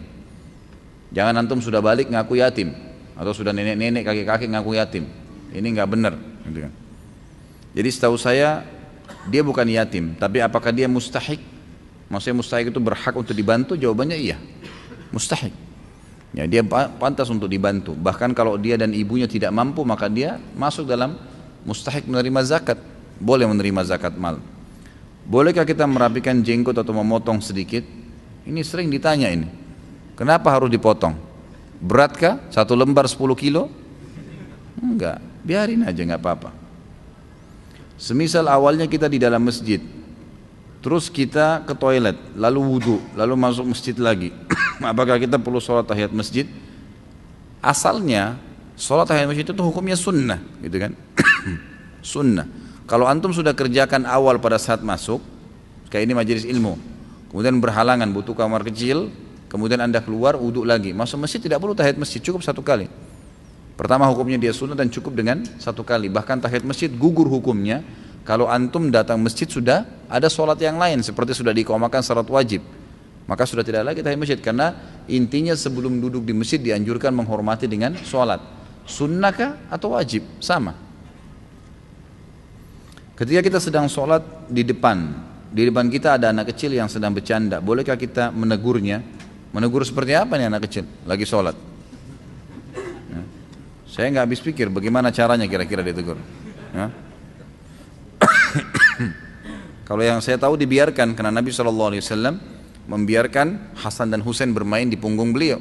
Jangan antum sudah balik ngaku yatim, atau sudah nenek-nenek kakek-kakek ngaku yatim. Ini nggak benar gitu kan. Jadi setahu saya dia bukan yatim, tapi apakah dia mustahik? Maksudnya mustahik itu berhak untuk dibantu? Jawabannya iya, mustahik. Ya, dia pantas untuk dibantu. Bahkan kalau dia dan ibunya tidak mampu, maka dia masuk dalam mustahik menerima zakat. Boleh menerima zakat mal. Bolehkah kita merapikan jenggot atau memotong sedikit? Ini sering ditanya ini. Kenapa harus dipotong? Beratkah? 1 lembar 10 kilo? Enggak, biarin aja, enggak apa-apa. Semisal awalnya kita di dalam masjid, terus kita ke toilet, lalu wudhu, lalu masuk masjid lagi. Apakah kita perlu sholat tahiyat masjid? Asalnya sholat tahiyat masjid itu hukumnya sunnah, gitu kan? Sunnah. Kalau antum sudah kerjakan awal pada saat masuk, kayak ini majelis ilmu, kemudian berhalangan butuh kamar kecil, kemudian anda keluar wudhu lagi, masuk masjid tidak perlu tahiyat masjid, cukup 1 kali. Pertama hukumnya dia sunnah dan cukup dengan 1 kali. Bahkan tahiyat masjid gugur hukumnya kalau antum datang masjid sudah ada sholat yang lain seperti sudah diiqamahkan syarat wajib, maka sudah tidak lagi tahiyat masjid. Karena intinya sebelum duduk di masjid dianjurkan menghormati dengan sholat. Sunnahkah atau wajib? Sama. Ketika kita sedang sholat di depan kita ada anak kecil yang sedang bercanda, bolehkah kita menegurnya? Menegur seperti apa nih anak kecil lagi sholat? Ya. Saya nggak habis pikir bagaimana caranya kira-kira ditegur. Ya. Kalau yang saya tahu dibiarkan, karena Nabi SAW membiarkan Hasan dan Husain bermain di punggung beliau,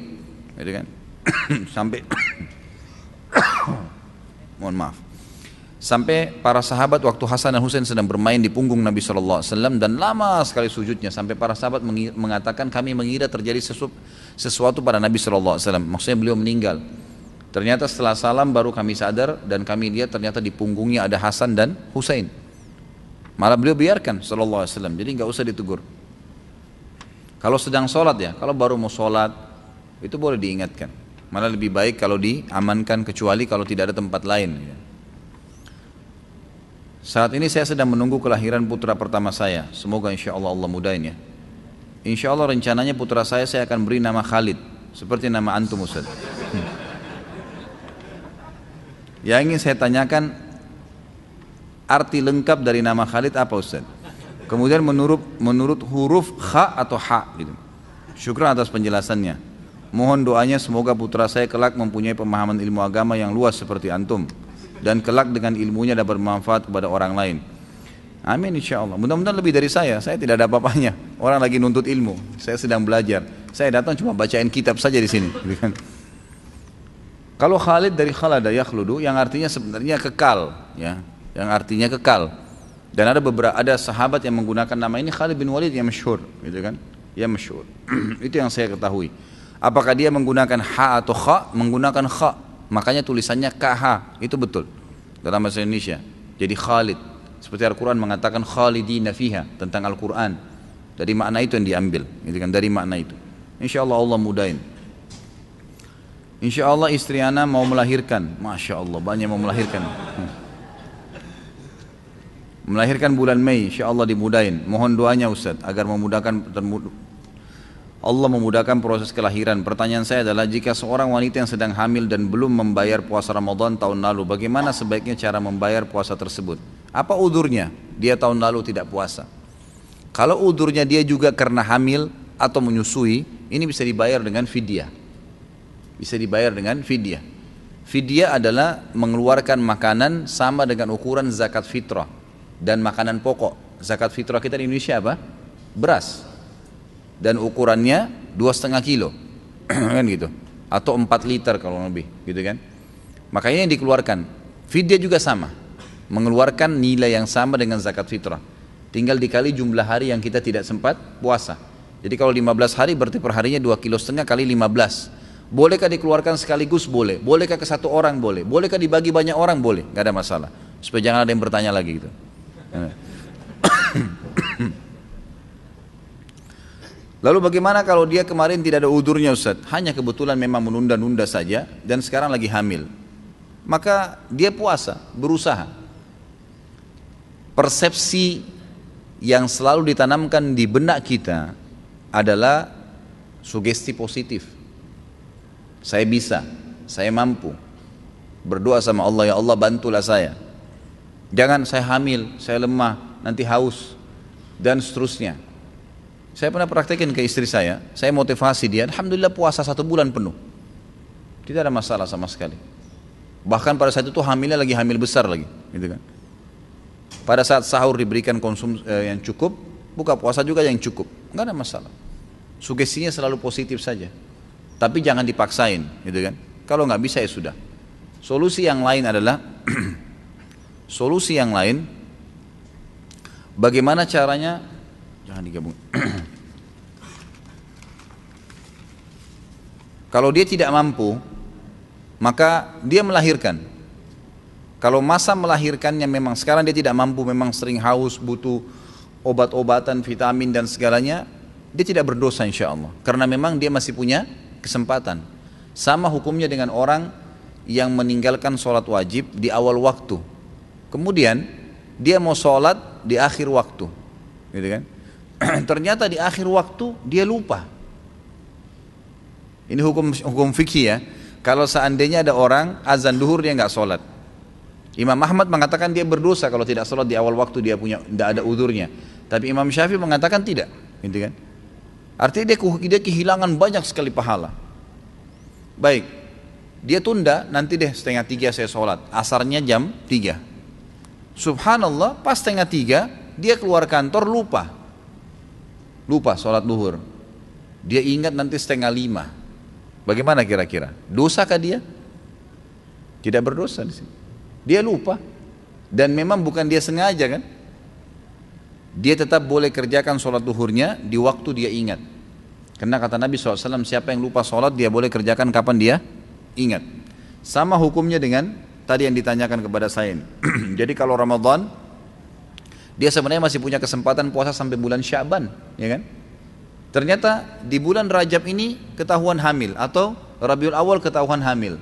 gitu kan? Sampai mohon maaf, sampai para sahabat waktu Hasan dan Husain sedang bermain di punggung Nabi SAW dan lama sekali sujudnya, sampai para sahabat mengatakan kami mengira terjadi sesuatu pada Nabi SAW, maksudnya beliau meninggal. Ternyata setelah salam baru kami sadar dan kami lihat ternyata di punggungnya ada Hasan dan Husain. Malah beliau biarkan sallallahu alaihi wasallam, jadi nggak usah ditegur. Kalau sedang sholat ya, kalau baru mau sholat itu boleh diingatkan. Malah lebih baik kalau diamankan, kecuali kalau tidak ada tempat lain. Saat ini saya sedang menunggu kelahiran putra pertama saya. Semoga insya Allah Allah mudahin ya. Insya Allah rencananya putra saya akan beri nama Khalid, seperti nama antum Ustaz. Yang ingin saya tanyakan, arti lengkap dari nama Khalid apa Ustaz? Kemudian menurut huruf kha atau ha gitu. Syukran atas penjelasannya. Mohon doanya semoga putra saya kelak mempunyai pemahaman ilmu agama yang luas seperti antum, dan kelak dengan ilmunya dapat bermanfaat kepada orang lain. Amin insyaallah. Mudah-mudahan lebih dari saya tidak ada apa-apanya. Orang lagi nuntut ilmu, saya sedang belajar. Saya datang cuma bacain kitab saja di sini. Kalau Khalid dari khalada yakhludu, yang artinya sebenarnya kekal, ya, yang artinya kekal. Dan ada sahabat yang menggunakan nama ini, Khalid bin Walid yang masyhur, gitu kan? Yang masyhur. Itu yang saya ketahui. Apakah dia menggunakan ha atau kha? Menggunakan kha. Makanya tulisannya KH, itu betul dalam bahasa Indonesia. Jadi Khalid, seperti Al-Quran mengatakan khalidina fiha tentang Al-Quran. Dari makna itu yang diambil, gitu kan? Dari makna itu. Insyaallah Allah mudahin. Insyaallah istri ana mau melahirkan. Masya Allah banyak mau melahirkan. Melahirkan bulan Mei, insyaallah dimudahin. Mohon doanya Ustaz agar Allah memudahkan proses kelahiran. Pertanyaan saya adalah, jika seorang wanita yang sedang hamil dan belum membayar puasa Ramadan tahun lalu, bagaimana sebaiknya cara membayar puasa tersebut? Apa udurnya dia tahun lalu tidak puasa? Kalau udurnya dia juga karena hamil atau menyusui, ini bisa dibayar dengan fidyah. Bisa dibayar dengan fidyah. Fidyah adalah mengeluarkan makanan sama dengan ukuran zakat fitrah dan makanan pokok. Zakat fitrah kita di Indonesia apa? Beras. Dan ukurannya 2,5 kilo kan gitu, atau 4 liter kalau lebih gitu kan. Makanya yang dikeluarkan fidyah juga sama, mengeluarkan nilai yang sama dengan zakat fitrah, tinggal dikali jumlah hari yang kita tidak sempat puasa. Jadi kalau 15 hari berarti perharinya 2,5 kilo kali 15. Bolehkah dikeluarkan sekaligus? Boleh. Bolehkah ke satu orang? Boleh. Bolehkah dibagi banyak orang? Boleh, nggak ada masalah, supaya jangan ada yang bertanya lagi gitu. Lalu bagaimana kalau dia kemarin tidak ada udurnya Ustaz? Hanya kebetulan memang menunda-nunda saja dan sekarang lagi hamil. Maka dia puasa, berusaha. Persepsi yang selalu ditanamkan di benak kita adalah sugesti positif. Saya bisa, saya mampu. Berdoa sama Allah, ya Allah bantulah saya. Jangan saya hamil, saya lemah, nanti haus, dan seterusnya. Saya pernah praktekin ke istri saya motivasi dia, alhamdulillah puasa 1 bulan penuh. Tidak ada masalah sama sekali. Bahkan pada saat itu hamilnya lagi hamil besar lagi, gitu kan. Pada saat sahur diberikan konsumsi yang cukup, buka puasa juga yang cukup, nggak ada masalah. Sugestinya selalu positif saja, tapi jangan dipaksain, gitu kan. Kalau nggak bisa ya sudah. Solusi yang lain adalah solusi yang lain, bagaimana caranya? Jangan digabung. Kalau dia tidak mampu, maka dia melahirkan. Kalau masa melahirkannya memang sekarang dia tidak mampu, memang sering haus, butuh obat-obatan, vitamin dan segalanya, dia tidak berdosa insya Allah. Karena memang dia masih punya kesempatan. Sama hukumnya dengan orang yang meninggalkan sholat wajib di awal waktu. Kemudian dia mau sholat di akhir waktu, gitu kan? Ternyata di akhir waktu dia lupa. Ini hukum fikih ya. Kalau seandainya ada orang azan duhur dia nggak sholat, Imam Ahmad mengatakan dia berdosa kalau tidak sholat di awal waktu, dia punya tidak ada udurnya. Tapi Imam Syafi'i mengatakan tidak, gitu kan? Artinya dia kehilangan banyak sekali pahala. Baik, dia tunda, nanti deh 2:30 saya sholat, asarnya jam 3. Subhanallah, pas 2:30 dia keluar kantor lupa sholat duhur. Dia ingat nanti 4:30. Bagaimana kira-kira? Dosakah dia? Tidak berdosa di sini. Dia lupa, dan memang bukan dia sengaja kan? Dia tetap boleh kerjakan sholat duhurnya di waktu dia ingat. Karena kata Nabi SAW, siapa yang lupa sholat dia boleh kerjakan kapan dia ingat. Sama hukumnya dengan tadi yang ditanyakan kepada saya ini. Jadi kalau Ramadan, dia sebenarnya masih punya kesempatan puasa sampai bulan Sya'ban, ya kan? Ternyata di bulan Rajab ini ketahuan hamil, atau Rabiul Awal ketahuan hamil.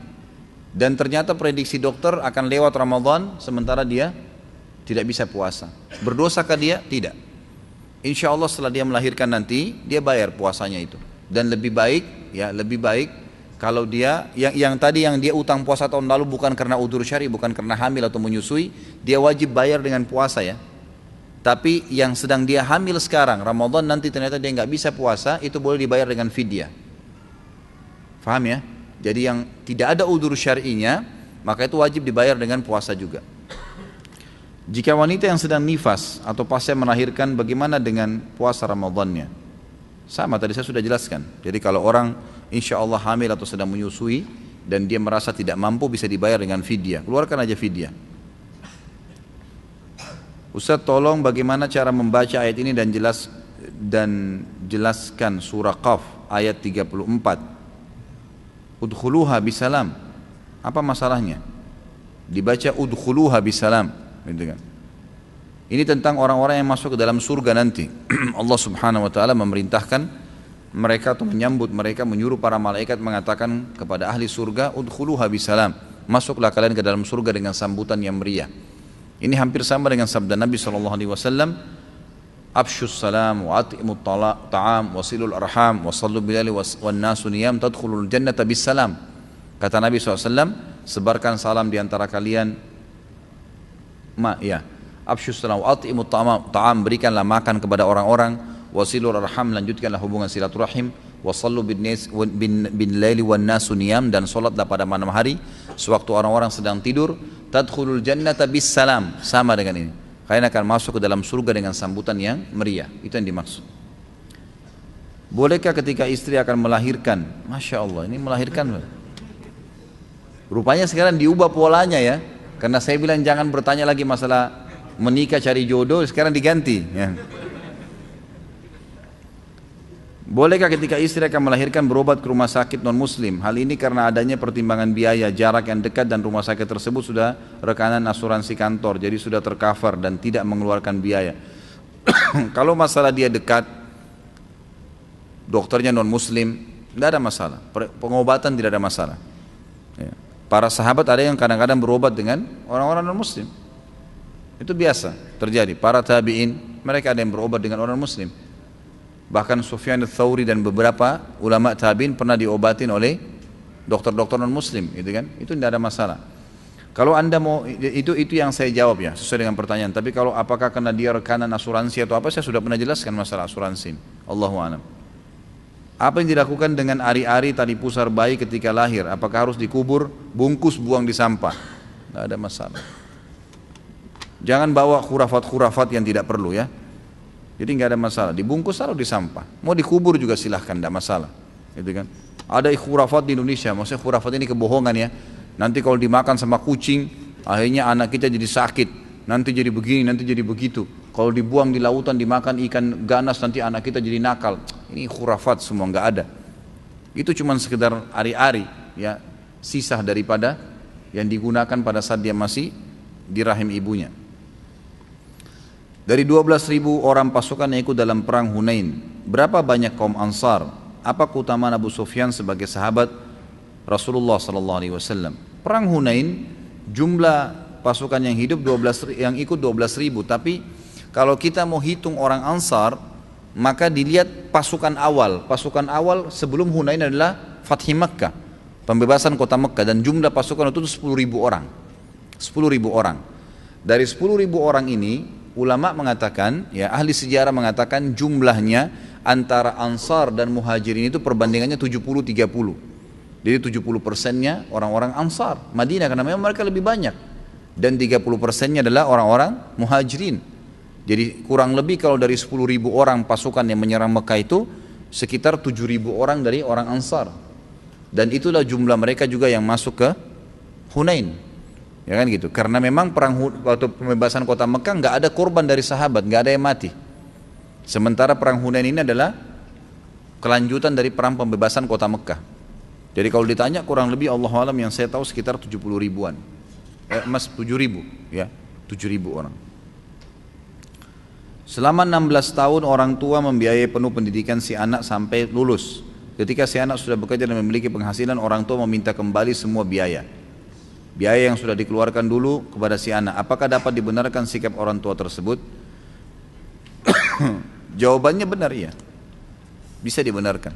Dan ternyata prediksi dokter akan lewat Ramadan sementara dia tidak bisa puasa. Berdosakah dia? Tidak. Insya Allah setelah dia melahirkan nanti dia bayar puasanya itu. Dan lebih baik kalau dia yang tadi yang dia utang puasa tahun lalu bukan karena udzur syar'i, bukan karena hamil atau menyusui, dia wajib bayar dengan puasa ya. Tapi yang sedang dia hamil sekarang, Ramadan nanti ternyata dia nggak bisa puasa, itu boleh dibayar dengan fidyah. Faham ya? Jadi yang tidak ada udzur syar'inya, maka itu wajib dibayar dengan puasa juga. Jika wanita yang sedang nifas atau pasca melahirkan, bagaimana dengan puasa Ramadannya? Sama tadi saya sudah jelaskan. Jadi kalau orang insya Allah hamil atau sedang menyusui dan dia merasa tidak mampu, bisa dibayar dengan fidyah. Keluarkan aja fidyah. Ustaz, tolong bagaimana cara membaca ayat ini dan jelaskan surah Qaf ayat 34. Udkhuluha bisalam. Apa masalahnya? Dibaca udkhuluha bisalam, gitu kan? Ini tentang orang-orang yang masuk ke dalam surga nanti. Allah Subhanahu wa taala memerintahkan mereka atau menyambut mereka, menyuruh para malaikat mengatakan kepada ahli surga, udkhuluha bisalam. Masuklah kalian ke dalam surga dengan sambutan yang meriah. Ini hampir sama dengan sabda Nabi SAW, Abshus salam wa at'imut ta'am wa silul arham wa sallu bilali wa nasu niyam tadkhulul jannata bis salam. Kata Nabi SAW, sebarkan salam di antara kalian. Abshus salam wa at'imut ta'am, berikanlah makan kepada orang-orang, wa silul arham, lanjutkanlah hubungan silaturahim, wa sallu bin laili wan nasu niyam, dan salatlah pada malam hari sewaktu orang-orang sedang tidur. Tadkhulul jannata bis salam, sama dengan ini. Kalian akan masuk ke dalam surga dengan sambutan yang meriah. Itu yang dimaksud. Bolehkah ketika istri akan melahirkan? Masya Allah, ini melahirkan. Rupanya sekarang diubah polanya ya. Karena saya bilang jangan bertanya lagi masalah menikah cari jodoh, sekarang diganti ya. Bolehkah ketika istri akan melahirkan berobat ke rumah sakit non-muslim? Hal ini karena adanya pertimbangan biaya, jarak yang dekat, dan rumah sakit tersebut sudah rekanan asuransi kantor, jadi sudah tercover dan tidak mengeluarkan biaya. Kalau masalah dia dekat, dokternya non muslim, tidak ada masalah. Pengobatan tidak ada masalah. Ya. Para sahabat ada yang kadang-kadang berobat dengan orang-orang non muslim. Itu biasa terjadi. Para tabi'in, mereka ada yang berobat dengan orang muslim. Bahkan Sufyan ats-Tsauri dan beberapa ulama tabi'in pernah diobatin oleh dokter-dokter non muslim, gitu kan? Itu tidak ada masalah. Kalau Anda mau, itu yang saya jawab ya, sesuai dengan pertanyaan. Tapi kalau apakah karena dia rekanan asuransi atau apa, saya sudah pernah jelaskan masalah asuransi. Allahu a'lam. Apa yang dilakukan dengan ari-ari tali pusar bayi ketika lahir? Apakah harus dikubur, bungkus, buang di sampah? Tidak ada masalah. Jangan bawa khurafat-khurafat yang tidak perlu ya. Jadi nggak ada masalah. Dibungkus taruh di sampah. Mau dikubur juga silahkan, tidak masalah. Gitu kan? Ada khurafat di Indonesia. Maksudnya khurafat ini kebohongan ya. Nanti kalau dimakan sama kucing, akhirnya anak kita jadi sakit. Nanti jadi begini, nanti jadi begitu. Kalau dibuang di lautan, dimakan ikan ganas, nanti anak kita jadi nakal. Ini khurafat semua, nggak ada. Itu cuma sekedar ari-ari, ya, sisa daripada yang digunakan pada saat dia masih di rahim ibunya. Dari 12.000 orang pasukan yang ikut dalam perang Hunain, berapa banyak kaum Ansar? Apa keutamaan Abu Sufyan sebagai sahabat Rasulullah SAW? Perang Hunain, jumlah pasukan yang hidup yang ikut 12.000, tapi kalau kita mau hitung orang Ansar, maka dilihat pasukan awal. Pasukan awal sebelum Hunain adalah Fathi Makkah, pembebasan kota Makkah, dan jumlah pasukan itu 10.000 orang. 10.000 orang. Dari 10.000 orang ini, ulama mengatakan, ya ahli sejarah mengatakan jumlahnya antara Ansar dan Muhajirin itu perbandingannya 70-30. Jadi 70%-nya orang-orang Ansar Madinah, karena memang mereka lebih banyak, dan 30%-nya adalah orang-orang Muhajirin. Jadi kurang lebih kalau dari 10.000 orang pasukan yang menyerang Mekah itu sekitar 7.000 orang dari orang Ansar. Dan itulah jumlah mereka juga yang masuk ke Hunain. Ya kan gitu. Karena memang perang waktu pembebasan kota Mekah nggak ada korban dari sahabat, nggak ada yang mati. Sementara perang Hunain ini adalah kelanjutan dari perang pembebasan kota Mekah. Jadi kalau ditanya kurang lebih Allah alam yang saya tahu sekitar 70 ribuan. 7.000 ya, 7.000 orang. Selama 16 tahun orang tua membiayai penuh pendidikan si anak sampai lulus. Ketika si anak sudah bekerja dan memiliki penghasilan, orang tua meminta kembali semua biaya yang sudah dikeluarkan dulu kepada si anak. Apakah dapat dibenarkan sikap orang tua tersebut? Jawabannya benar, iya. Bisa dibenarkan.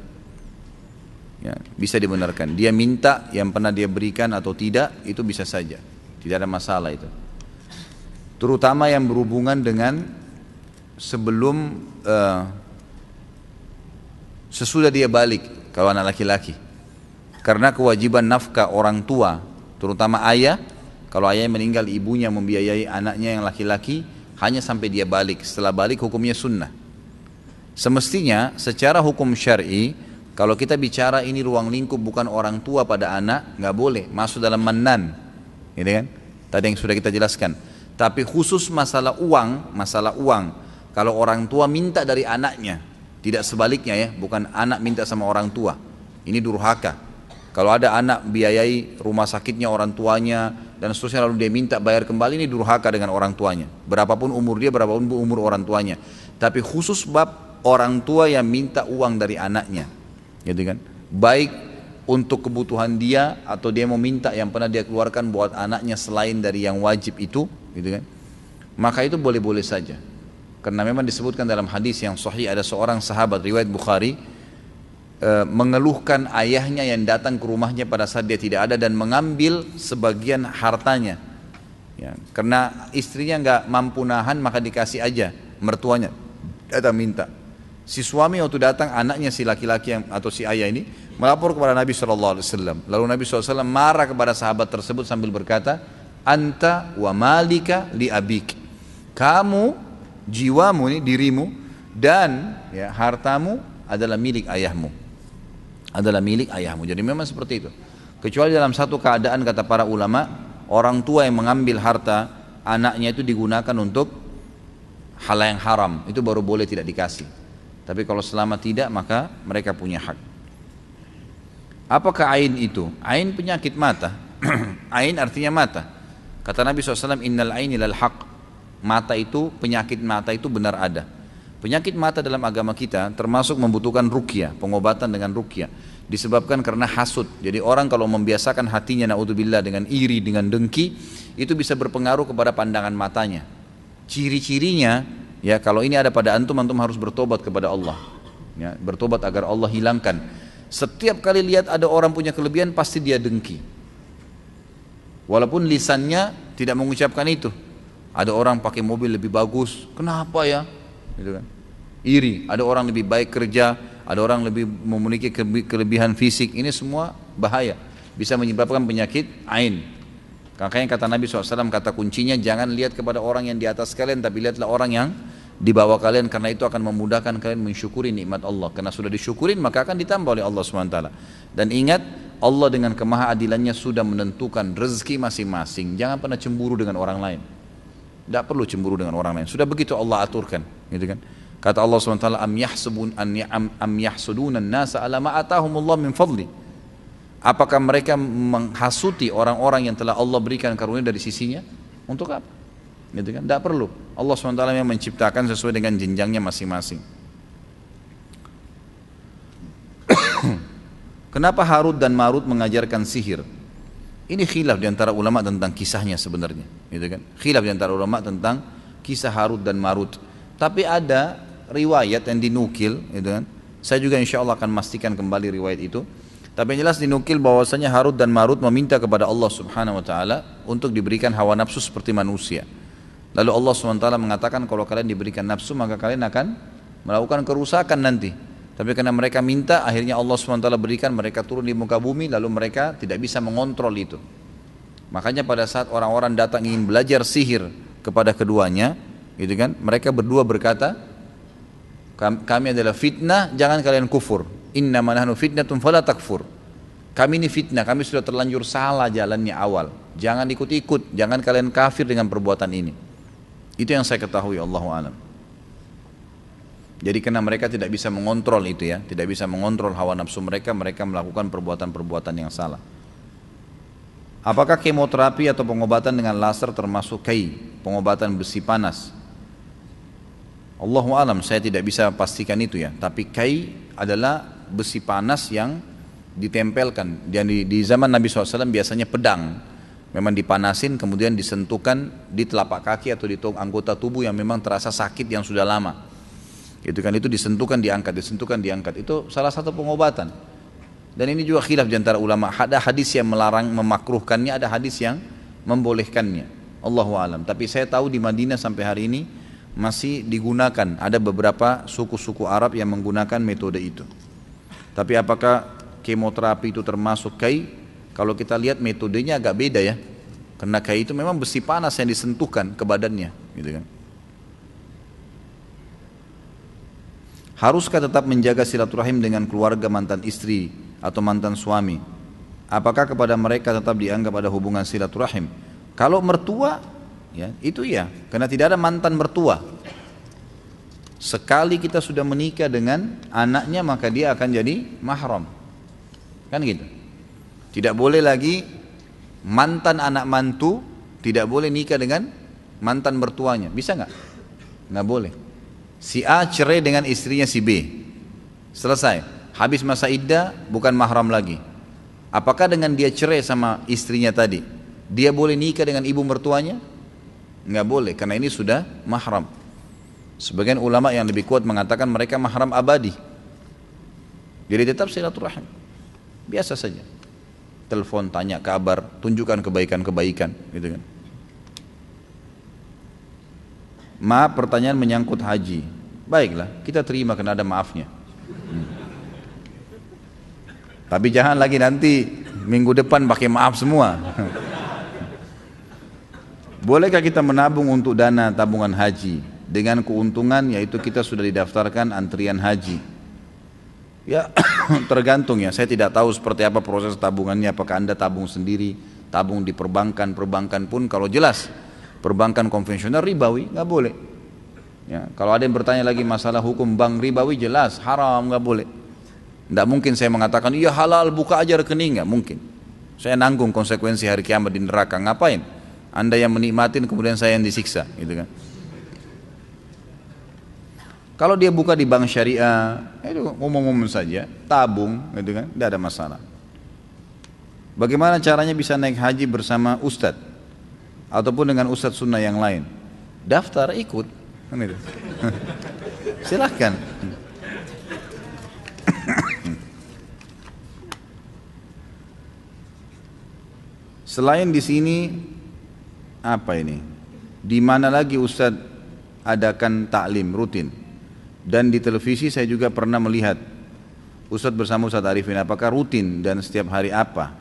Ya, bisa dibenarkan. Dia minta yang pernah dia berikan atau tidak, itu bisa saja. Tidak ada masalah itu. Terutama yang berhubungan dengan sebelum sesudah dia balik, kalau anak laki-laki. Karena kewajiban nafkah orang tua, terutama ayah, kalau ayah meninggal ibunya membiayai anaknya yang laki-laki hanya sampai dia balik. Setelah balik hukumnya sunnah. Semestinya secara hukum syar'i, kalau kita bicara ini ruang lingkup bukan orang tua pada anak, nggak boleh masuk dalam mannan, gitu kan? Tadi yang sudah kita jelaskan. Tapi khusus masalah uang, kalau orang tua minta dari anaknya, tidak sebaliknya ya, bukan anak minta sama orang tua, ini durhaka. Kalau ada anak biayai rumah sakitnya orang tuanya dan seterusnya lalu dia minta bayar kembali, ini durhaka dengan orang tuanya. Berapapun umur dia, berapapun umur orang tuanya. Tapi khusus bab orang tua yang minta uang dari anaknya, gitu kan? Baik untuk kebutuhan dia atau dia mau minta yang pernah dia keluarkan buat anaknya selain dari yang wajib itu, gitu kan? Maka itu boleh-boleh saja. Karena memang disebutkan dalam hadis yang sahih ada seorang sahabat riwayat Bukhari mengeluhkan ayahnya yang datang ke rumahnya pada saat dia tidak ada dan mengambil sebagian hartanya. Ya, karena istrinya nggak mampu nahan maka dikasih aja mertuanya datang minta. Si suami waktu datang anaknya si laki-laki atau si ayah ini melapor kepada Nabi SAW. Lalu Nabi SAW marah kepada sahabat tersebut sambil berkata, Anta wa malika li abik. Kamu, jiwamu ini dirimu dan ya, hartamu adalah milik ayahmu. Jadi memang seperti itu. Kecuali dalam satu keadaan kata para ulama, orang tua yang mengambil harta anaknya itu digunakan untuk hal yang haram, itu baru boleh tidak dikasih. Tapi kalau selama tidak maka mereka punya hak. Apakah ain itu? Ain penyakit mata. Ain artinya mata. Kata Nabi SAW, innal aini lal haq. Mata itu, penyakit mata itu benar ada. Penyakit mata dalam agama kita termasuk membutuhkan ruqyah, pengobatan dengan ruqyah. Disebabkan karena hasud. Jadi orang kalau membiasakan hatinya naudzubillah dengan iri, dengan dengki, itu bisa berpengaruh kepada pandangan matanya. Ciri-cirinya, ya kalau ini ada pada antum, antum harus bertobat kepada Allah. Ya, bertobat agar Allah hilangkan. Setiap kali lihat ada orang punya kelebihan, pasti dia dengki. Walaupun lisannya tidak mengucapkan itu. Ada orang pakai mobil lebih bagus, kenapa ya? Gitu kan. Iri, ada orang lebih baik kerja, ada orang lebih memiliki kelebihan fisik, ini semua bahaya, bisa menyebabkan penyakit ain. Makanya kata Nabi SAW, kata kuncinya jangan lihat kepada orang yang di atas kalian, tapi lihatlah orang yang di bawah kalian, karena itu akan memudahkan kalian mensyukuri nikmat Allah. Karena sudah disyukurin maka akan ditambah oleh Allah SWT. Dan ingat, Allah dengan kemahaadilannya sudah menentukan rezeki masing-masing. Jangan pernah cemburu dengan orang lain. Tidak perlu cemburu dengan orang lain, sudah begitu Allah aturkan, gitu kan. Kata Allah SWT, am yahsuduna an-nasa ala ma atahumullah min fadli. Apakah mereka menghasuti orang-orang yang telah Allah berikan karunia dari sisinya? Untuk apa? Gitu kan? Tidak perlu. Allah SWT yang menciptakan sesuai dengan jenjangnya masing-masing. Kenapa Harut dan Marut mengajarkan sihir? Ini khilaf di antara ulama tentang kisahnya sebenarnya, gitu kan? Khilaf di antara ulama tentang kisah Harut dan Marut. Tapi ada riwayat yang dinukil, gitu kan? Saya juga insya Allah akan memastikan kembali riwayat itu. Tapi yang jelas dinukil bahwasanya Harut dan Marut meminta kepada Allah Subhanahu Wa Taala untuk diberikan hawa nafsu seperti manusia. Lalu Allah Subhanahu Wa Taala mengatakan kalau kalian diberikan nafsu maka kalian akan melakukan kerusakan nanti. Tapi karena mereka minta, akhirnya Allah SWT berikan mereka turun di muka bumi, lalu mereka tidak bisa mengontrol itu. Makanya pada saat orang-orang datang ingin belajar sihir kepada keduanya, gitu kan, mereka berdua berkata, kami adalah fitnah, jangan kalian kufur. Innama nahnu fitnatun fala takfur. Kami ini fitnah, kami sudah terlanjur salah jalannya awal. Jangan ikut-ikut, jangan kalian kafir dengan perbuatan ini. Itu yang saya ketahui, Allahu a'lam. Jadi karena mereka tidak bisa mengontrol itu ya, tidak bisa mengontrol hawa nafsu mereka, mereka melakukan perbuatan-perbuatan yang salah. Apakah kemoterapi atau pengobatan dengan laser termasuk kai, pengobatan besi panas? Allahu alam, saya tidak bisa pastikan itu ya. Tapi kai adalah besi panas yang ditempelkan. Dan di zaman Nabi SAW biasanya pedang, memang dipanasin kemudian disentuhkan di telapak kaki atau di anggota tubuh yang memang terasa sakit yang sudah lama. Itu kan, itu disentuhkan diangkat, disentuhkan diangkat, itu salah satu pengobatan. Dan ini juga khilaf di antara ulama. Ada hadis yang melarang, memakruhkannya, ada hadis yang membolehkannya. Allahu alam. Tapi saya tahu di Madinah sampai hari ini masih digunakan. Ada beberapa suku-suku Arab yang menggunakan metode itu. Tapi apakah kemoterapi itu termasuk kai? Kalau kita lihat metodenya agak beda ya. Karena kai itu memang besi panas yang disentuhkan ke badannya, gitu kan. Haruskah tetap menjaga silaturahim dengan keluarga mantan istri atau mantan suami? Apakah kepada mereka tetap dianggap ada hubungan silaturahim? Kalau mertua, ya itu ya, karena tidak ada mantan mertua. Sekali kita sudah menikah dengan anaknya maka dia akan jadi mahram, kan gitu. Tidak boleh lagi mantan anak mantu, tidak boleh nikah dengan mantan mertuanya. Bisa nggak? Nggak boleh. Si A cerai dengan istrinya si B, selesai, habis masa iddah bukan mahram lagi. Apakah dengan dia cerai sama istrinya tadi, dia boleh nikah dengan ibu mertuanya? Nggak boleh, karena ini sudah mahram. Sebagian ulama yang lebih kuat mengatakan mereka mahram abadi. Jadi tetap silaturahim, biasa saja. Telepon, tanya kabar, tunjukkan kebaikan-kebaikan, gitu kan. Maaf, pertanyaan menyangkut haji. Baiklah, kita terima karena ada maafnya. Tapi jangan lagi nanti minggu depan pakai maaf semua. Bolehkah kita menabung untuk dana tabungan haji dengan keuntungan yaitu kita sudah didaftarkan antrian haji? Ya tergantung ya, saya tidak tahu seperti apa proses tabungannya. Apakah Anda tabung sendiri, tabung di perbankan? Perbankan pun kalau jelas perbankan konvensional ribawi, nggak boleh. Ya, kalau ada yang bertanya lagi masalah hukum bank ribawi, jelas haram, nggak boleh. Nggak mungkin saya mengatakan iya halal buka aja rekening, nggak mungkin. Saya nanggung konsekuensi hari kiamat di neraka. Ngapain? Anda yang menikmatin kemudian saya yang disiksa, gitu kan? Kalau dia buka di bank syariah, itu umum-umum saja, tabung, gitu kan, tidak ada masalah. Bagaimana caranya bisa naik haji bersama ustadz ataupun dengan ustadz sunnah yang lain? Daftar, ikut, kan itu. Silahkan. Selain di sini, apa ini? Di mana lagi ustadz adakan taklim rutin? Dan di televisi saya juga pernah melihat ustadz bersama Ustadz Arifin, apakah rutin dan setiap hari apa?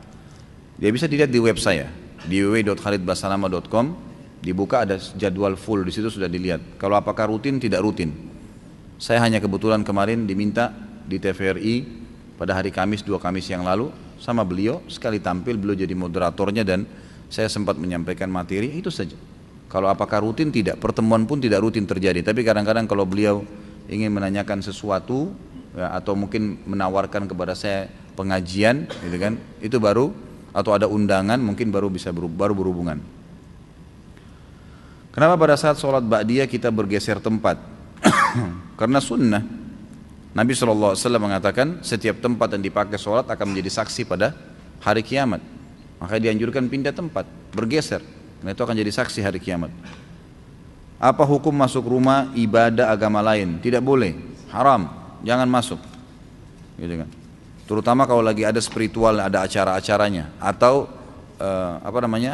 Dia bisa dilihat di web saya, di www.khalidbasalama.com, dibuka ada jadwal full, di situ sudah dilihat. Kalau apakah rutin, tidak rutin. Saya hanya kebetulan kemarin diminta di TVRI pada hari Kamis, 2 Kamis yang lalu, sama beliau, sekali tampil beliau jadi moderatornya dan saya sempat menyampaikan materi, itu saja. Kalau apakah rutin, tidak. Pertemuan pun tidak rutin terjadi, tapi kadang-kadang kalau beliau ingin menanyakan sesuatu ya, atau mungkin menawarkan kepada saya pengajian gitu kan, itu baru, atau ada undangan mungkin baru bisa baru berhubungan. Kenapa pada saat sholat ba'diyah kita bergeser tempat? Karena sunnah Nabi SAW mengatakan setiap tempat yang dipakai sholat akan menjadi saksi pada hari kiamat, maka dianjurkan pindah tempat, bergeser, karena itu akan jadi saksi hari kiamat. Apa hukum masuk rumah ibadah agama lain? Tidak boleh, haram, jangan masuk, gitu kan. Terutama kalau lagi ada spiritual, ada acara-acaranya, atau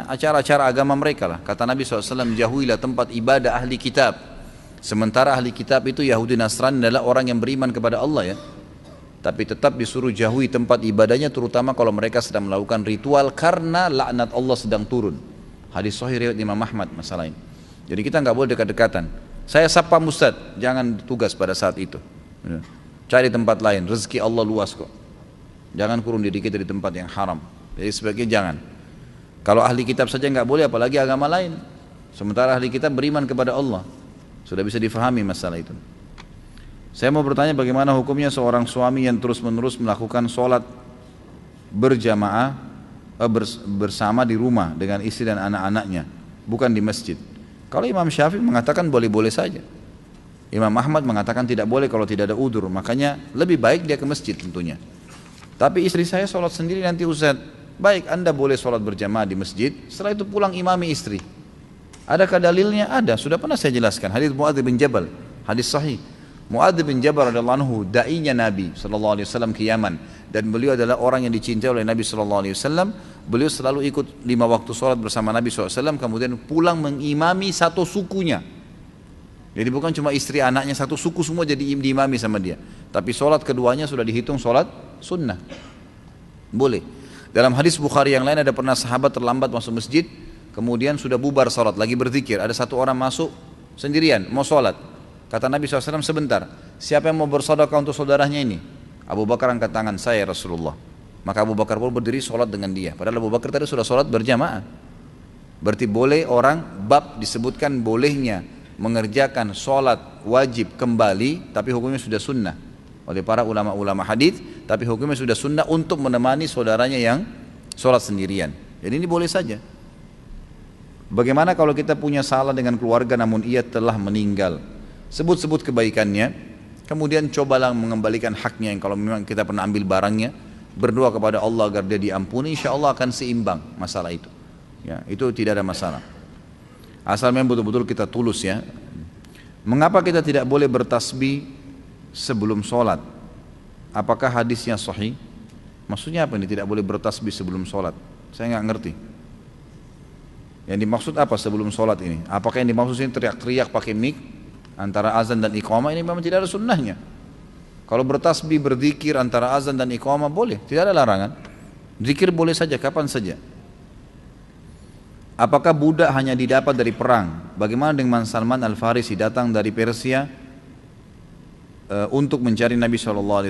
acara-acara agama mereka lah. Kata Nabi SAW, jauhilah tempat ibadah ahli kitab. Sementara ahli kitab itu Yahudi Nasrani adalah orang yang beriman kepada Allah ya. Tapi tetap disuruh jauhi tempat ibadahnya, terutama kalau mereka sedang melakukan ritual karena laknat Allah sedang turun. Hadis sahih riwayat Imam Ahmad masalah ini. Jadi kita nggak boleh dekat-dekatan. Saya sapa Ustaz, jangan tugas pada saat itu. Cari tempat lain, rezeki Allah luas kok. Jangan kurung diri kita di tempat yang haram. Jadi sebaiknya jangan. Kalau ahli kitab saja nggak boleh, apalagi agama lain. Sementara ahli kitab beriman kepada Allah. Sudah bisa difahami masalah itu. Saya mau bertanya bagaimana hukumnya seorang suami yang terus-menerus melakukan sholat berjamaah bersama di rumah dengan istri dan anak-anaknya, bukan di masjid. Kalau Imam Syafi'i mengatakan boleh-boleh saja. Imam Ahmad mengatakan tidak boleh kalau tidak ada udzur, makanya lebih baik dia ke masjid tentunya. Tapi istri saya sholat sendiri nanti Ustaz, baik Anda boleh sholat berjamaah di masjid, setelah itu pulang imami istri. Adakah dalilnya? Ada, sudah pernah saya jelaskan. Hadis Muadz bin Jabal, hadis sahih. Muadz bin Jabal radhiyallahu anhu dai-nya Nabi sallallahu alaihi wasallam ke Yaman, dan beliau adalah orang yang dicintai oleh Nabi sallallahu alaihi wasallam. Beliau selalu ikut 5 waktu sholat bersama Nabi SAW, kemudian pulang mengimami satu sukunya. Jadi bukan cuma istri anaknya, satu suku semua jadi diimami sama dia. Tapi sholat keduanya sudah dihitung sholat sunnah. Boleh. Dalam hadis Bukhari yang lain ada pernah sahabat terlambat masuk masjid, kemudian sudah bubar sholat, lagi berzikir. Ada satu orang masuk sendirian, mau sholat. Kata Nabi SAW, sebentar, siapa yang mau bersedekah untuk saudaranya ini? Abu Bakar angkat tangan, saya Rasulullah. Maka Abu Bakar pun berdiri sholat dengan dia. Padahal Abu Bakar tadi sudah sholat berjamaah. Berarti boleh orang, bab disebutkan bolehnya mengerjakan sholat wajib kembali, tapi hukumnya sudah sunnah oleh para ulama-ulama hadis, tapi hukumnya sudah sunnah untuk menemani saudaranya yang sholat sendirian. Jadi ini boleh saja. Bagaimana kalau kita punya salah dengan keluarga namun ia telah meninggal? Sebut-sebut kebaikannya, kemudian cobalah mengembalikan haknya yang kalau memang kita pernah ambil barangnya, berdoa kepada Allah agar dia diampuni, insya Allah akan seimbang masalah itu. Ya, itu tidak ada masalah. Asal memang betul-betul kita tulus ya. Mengapa kita tidak boleh bertasbih sebelum sholat? Apakah hadisnya sahih? Maksudnya apa ini tidak boleh bertasbih sebelum sholat? Saya nggak ngerti. Yang dimaksud apa sebelum sholat ini? Apakah yang dimaksud ini teriak-teriak pakai mic antara azan dan iqamah? Ini memang tidak ada sunnahnya. Kalau bertasbih berzikir antara azan dan iqamah boleh, tidak ada larangan. Zikir boleh saja kapan saja. Apakah budak hanya didapat dari perang? Bagaimana dengan Salman Al-Farisi datang dari Persia untuk mencari Nabi SAW,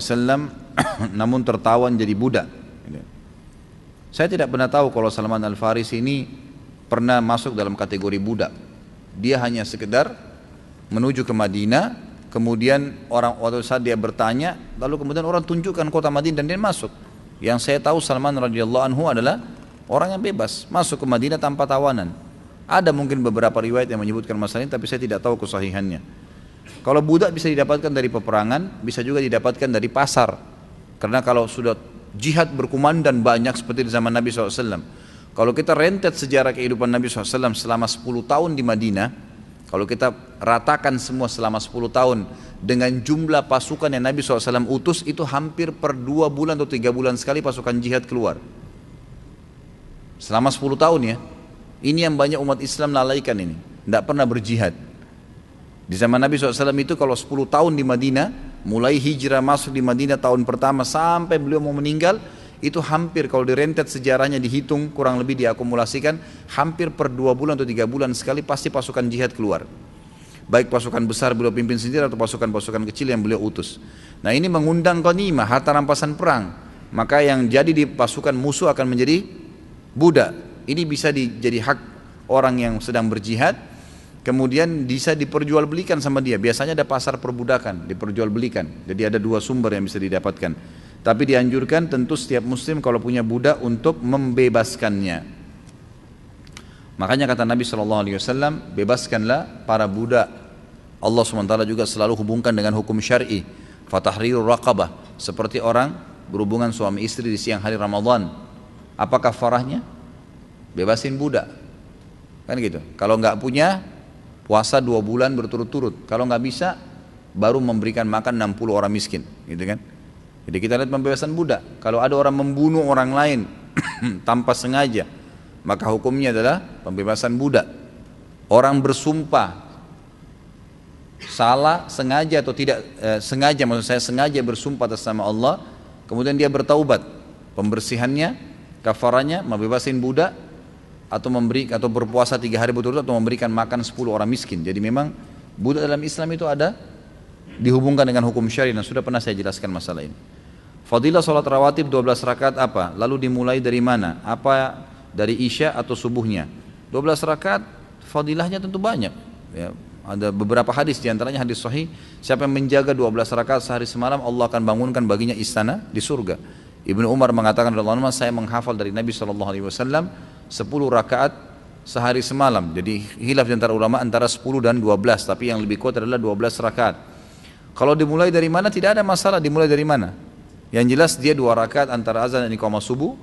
namun tertawan jadi budak? Saya tidak pernah tahu kalau Salman Al-Farisi ini pernah masuk dalam kategori budak. Dia hanya sekedar menuju ke Madinah, kemudian orang waktu saat dia bertanya, lalu kemudian orang tunjukkan kota Madinah dan dia masuk. Yang saya tahu Salman radhiyallahu anhu adalah orang yang bebas masuk ke Madinah tanpa tawanan. Ada mungkin beberapa riwayat yang menyebutkan masalah ini, tapi saya tidak tahu kesahihannya. Kalau budak bisa didapatkan dari peperangan, bisa juga didapatkan dari pasar. Karena kalau sudah jihad berkumandan banyak seperti di zaman Nabi SAW. Kalau kita rentet sejarah kehidupan Nabi SAW selama 10 tahun di Madinah, kalau kita ratakan semua selama 10 tahun dengan jumlah pasukan yang Nabi SAW utus, itu hampir per 2 bulan atau 3 bulan sekali pasukan jihad keluar. Selama 10 tahun ya. Ini yang banyak umat Islam lalaikan ini. Tidak pernah berjihad. Di zaman Nabi SAW itu kalau 10 tahun di Madinah, mulai hijrah masuk di Madinah tahun pertama sampai beliau mau meninggal, itu hampir kalau direntet sejarahnya dihitung, kurang lebih diakumulasikan, hampir per 2 bulan atau 3 bulan sekali pasti pasukan jihad keluar. Baik pasukan besar beliau pimpin sendiri atau pasukan-pasukan kecil yang beliau utus. Nah ini mengundang ghanimah, harta rampasan perang. Maka yang jadi di pasukan musuh akan menjadi budak. Ini bisa jadi hak orang yang sedang berjihad, kemudian bisa diperjualbelikan sama dia. Biasanya ada pasar perbudakan, diperjualbelikan. Jadi ada 2 sumber yang bisa didapatkan. Tapi dianjurkan tentu setiap muslim kalau punya budak untuk membebaskannya. Makanya kata Nabi SAW, bebaskanlah para budak. Allah SWT juga selalu hubungkan dengan hukum syar'i. Fatahrirur raqabah, seperti orang berhubungan suami istri di siang hari Ramadan. Apa kafarahnya? Bebasin budak. Kan gitu. Kalau nggak punya, puasa 2 bulan berturut-turut. Kalau nggak bisa, baru memberikan makan 60 orang miskin, gitu kan? Jadi kita lihat pembebasan budak. Kalau ada orang membunuh orang lain tanpa sengaja, maka hukumnya adalah pembebasan budak. Orang bersumpah salah, sengaja atau tidak sengaja, maksud saya sengaja bersumpah atas nama Allah, kemudian dia bertaubat, pembersihannya, kafaranya, membebasin budak, atau berpuasa 3 hari berturut-turut, atau memberikan makan 10 orang miskin. Jadi memang budak dalam Islam itu ada dihubungkan dengan hukum syari, dan sudah pernah saya jelaskan masalah ini. Fadilah sholat rawatib 12 rakaat apa? Lalu dimulai dari mana? Apa dari isya atau subuhnya? 12 rakaat fadilahnya tentu banyak ya. Ada beberapa hadis, diantaranya hadis sahih, siapa yang menjaga 12 rakaat sehari semalam, Allah akan bangunkan baginya istana di surga. Ibnu Umar mengatakan, saya menghafal dari Nabi SAW 10 rakaat sehari semalam. Jadi hilaf di antara ulama antara 10 dan 12, tapi yang lebih kuat adalah 12 rakaat. Kalau dimulai dari mana tidak ada masalah, dimulai dari mana. Yang jelas dia 2 rakaat antara azan dan iqamah subuh,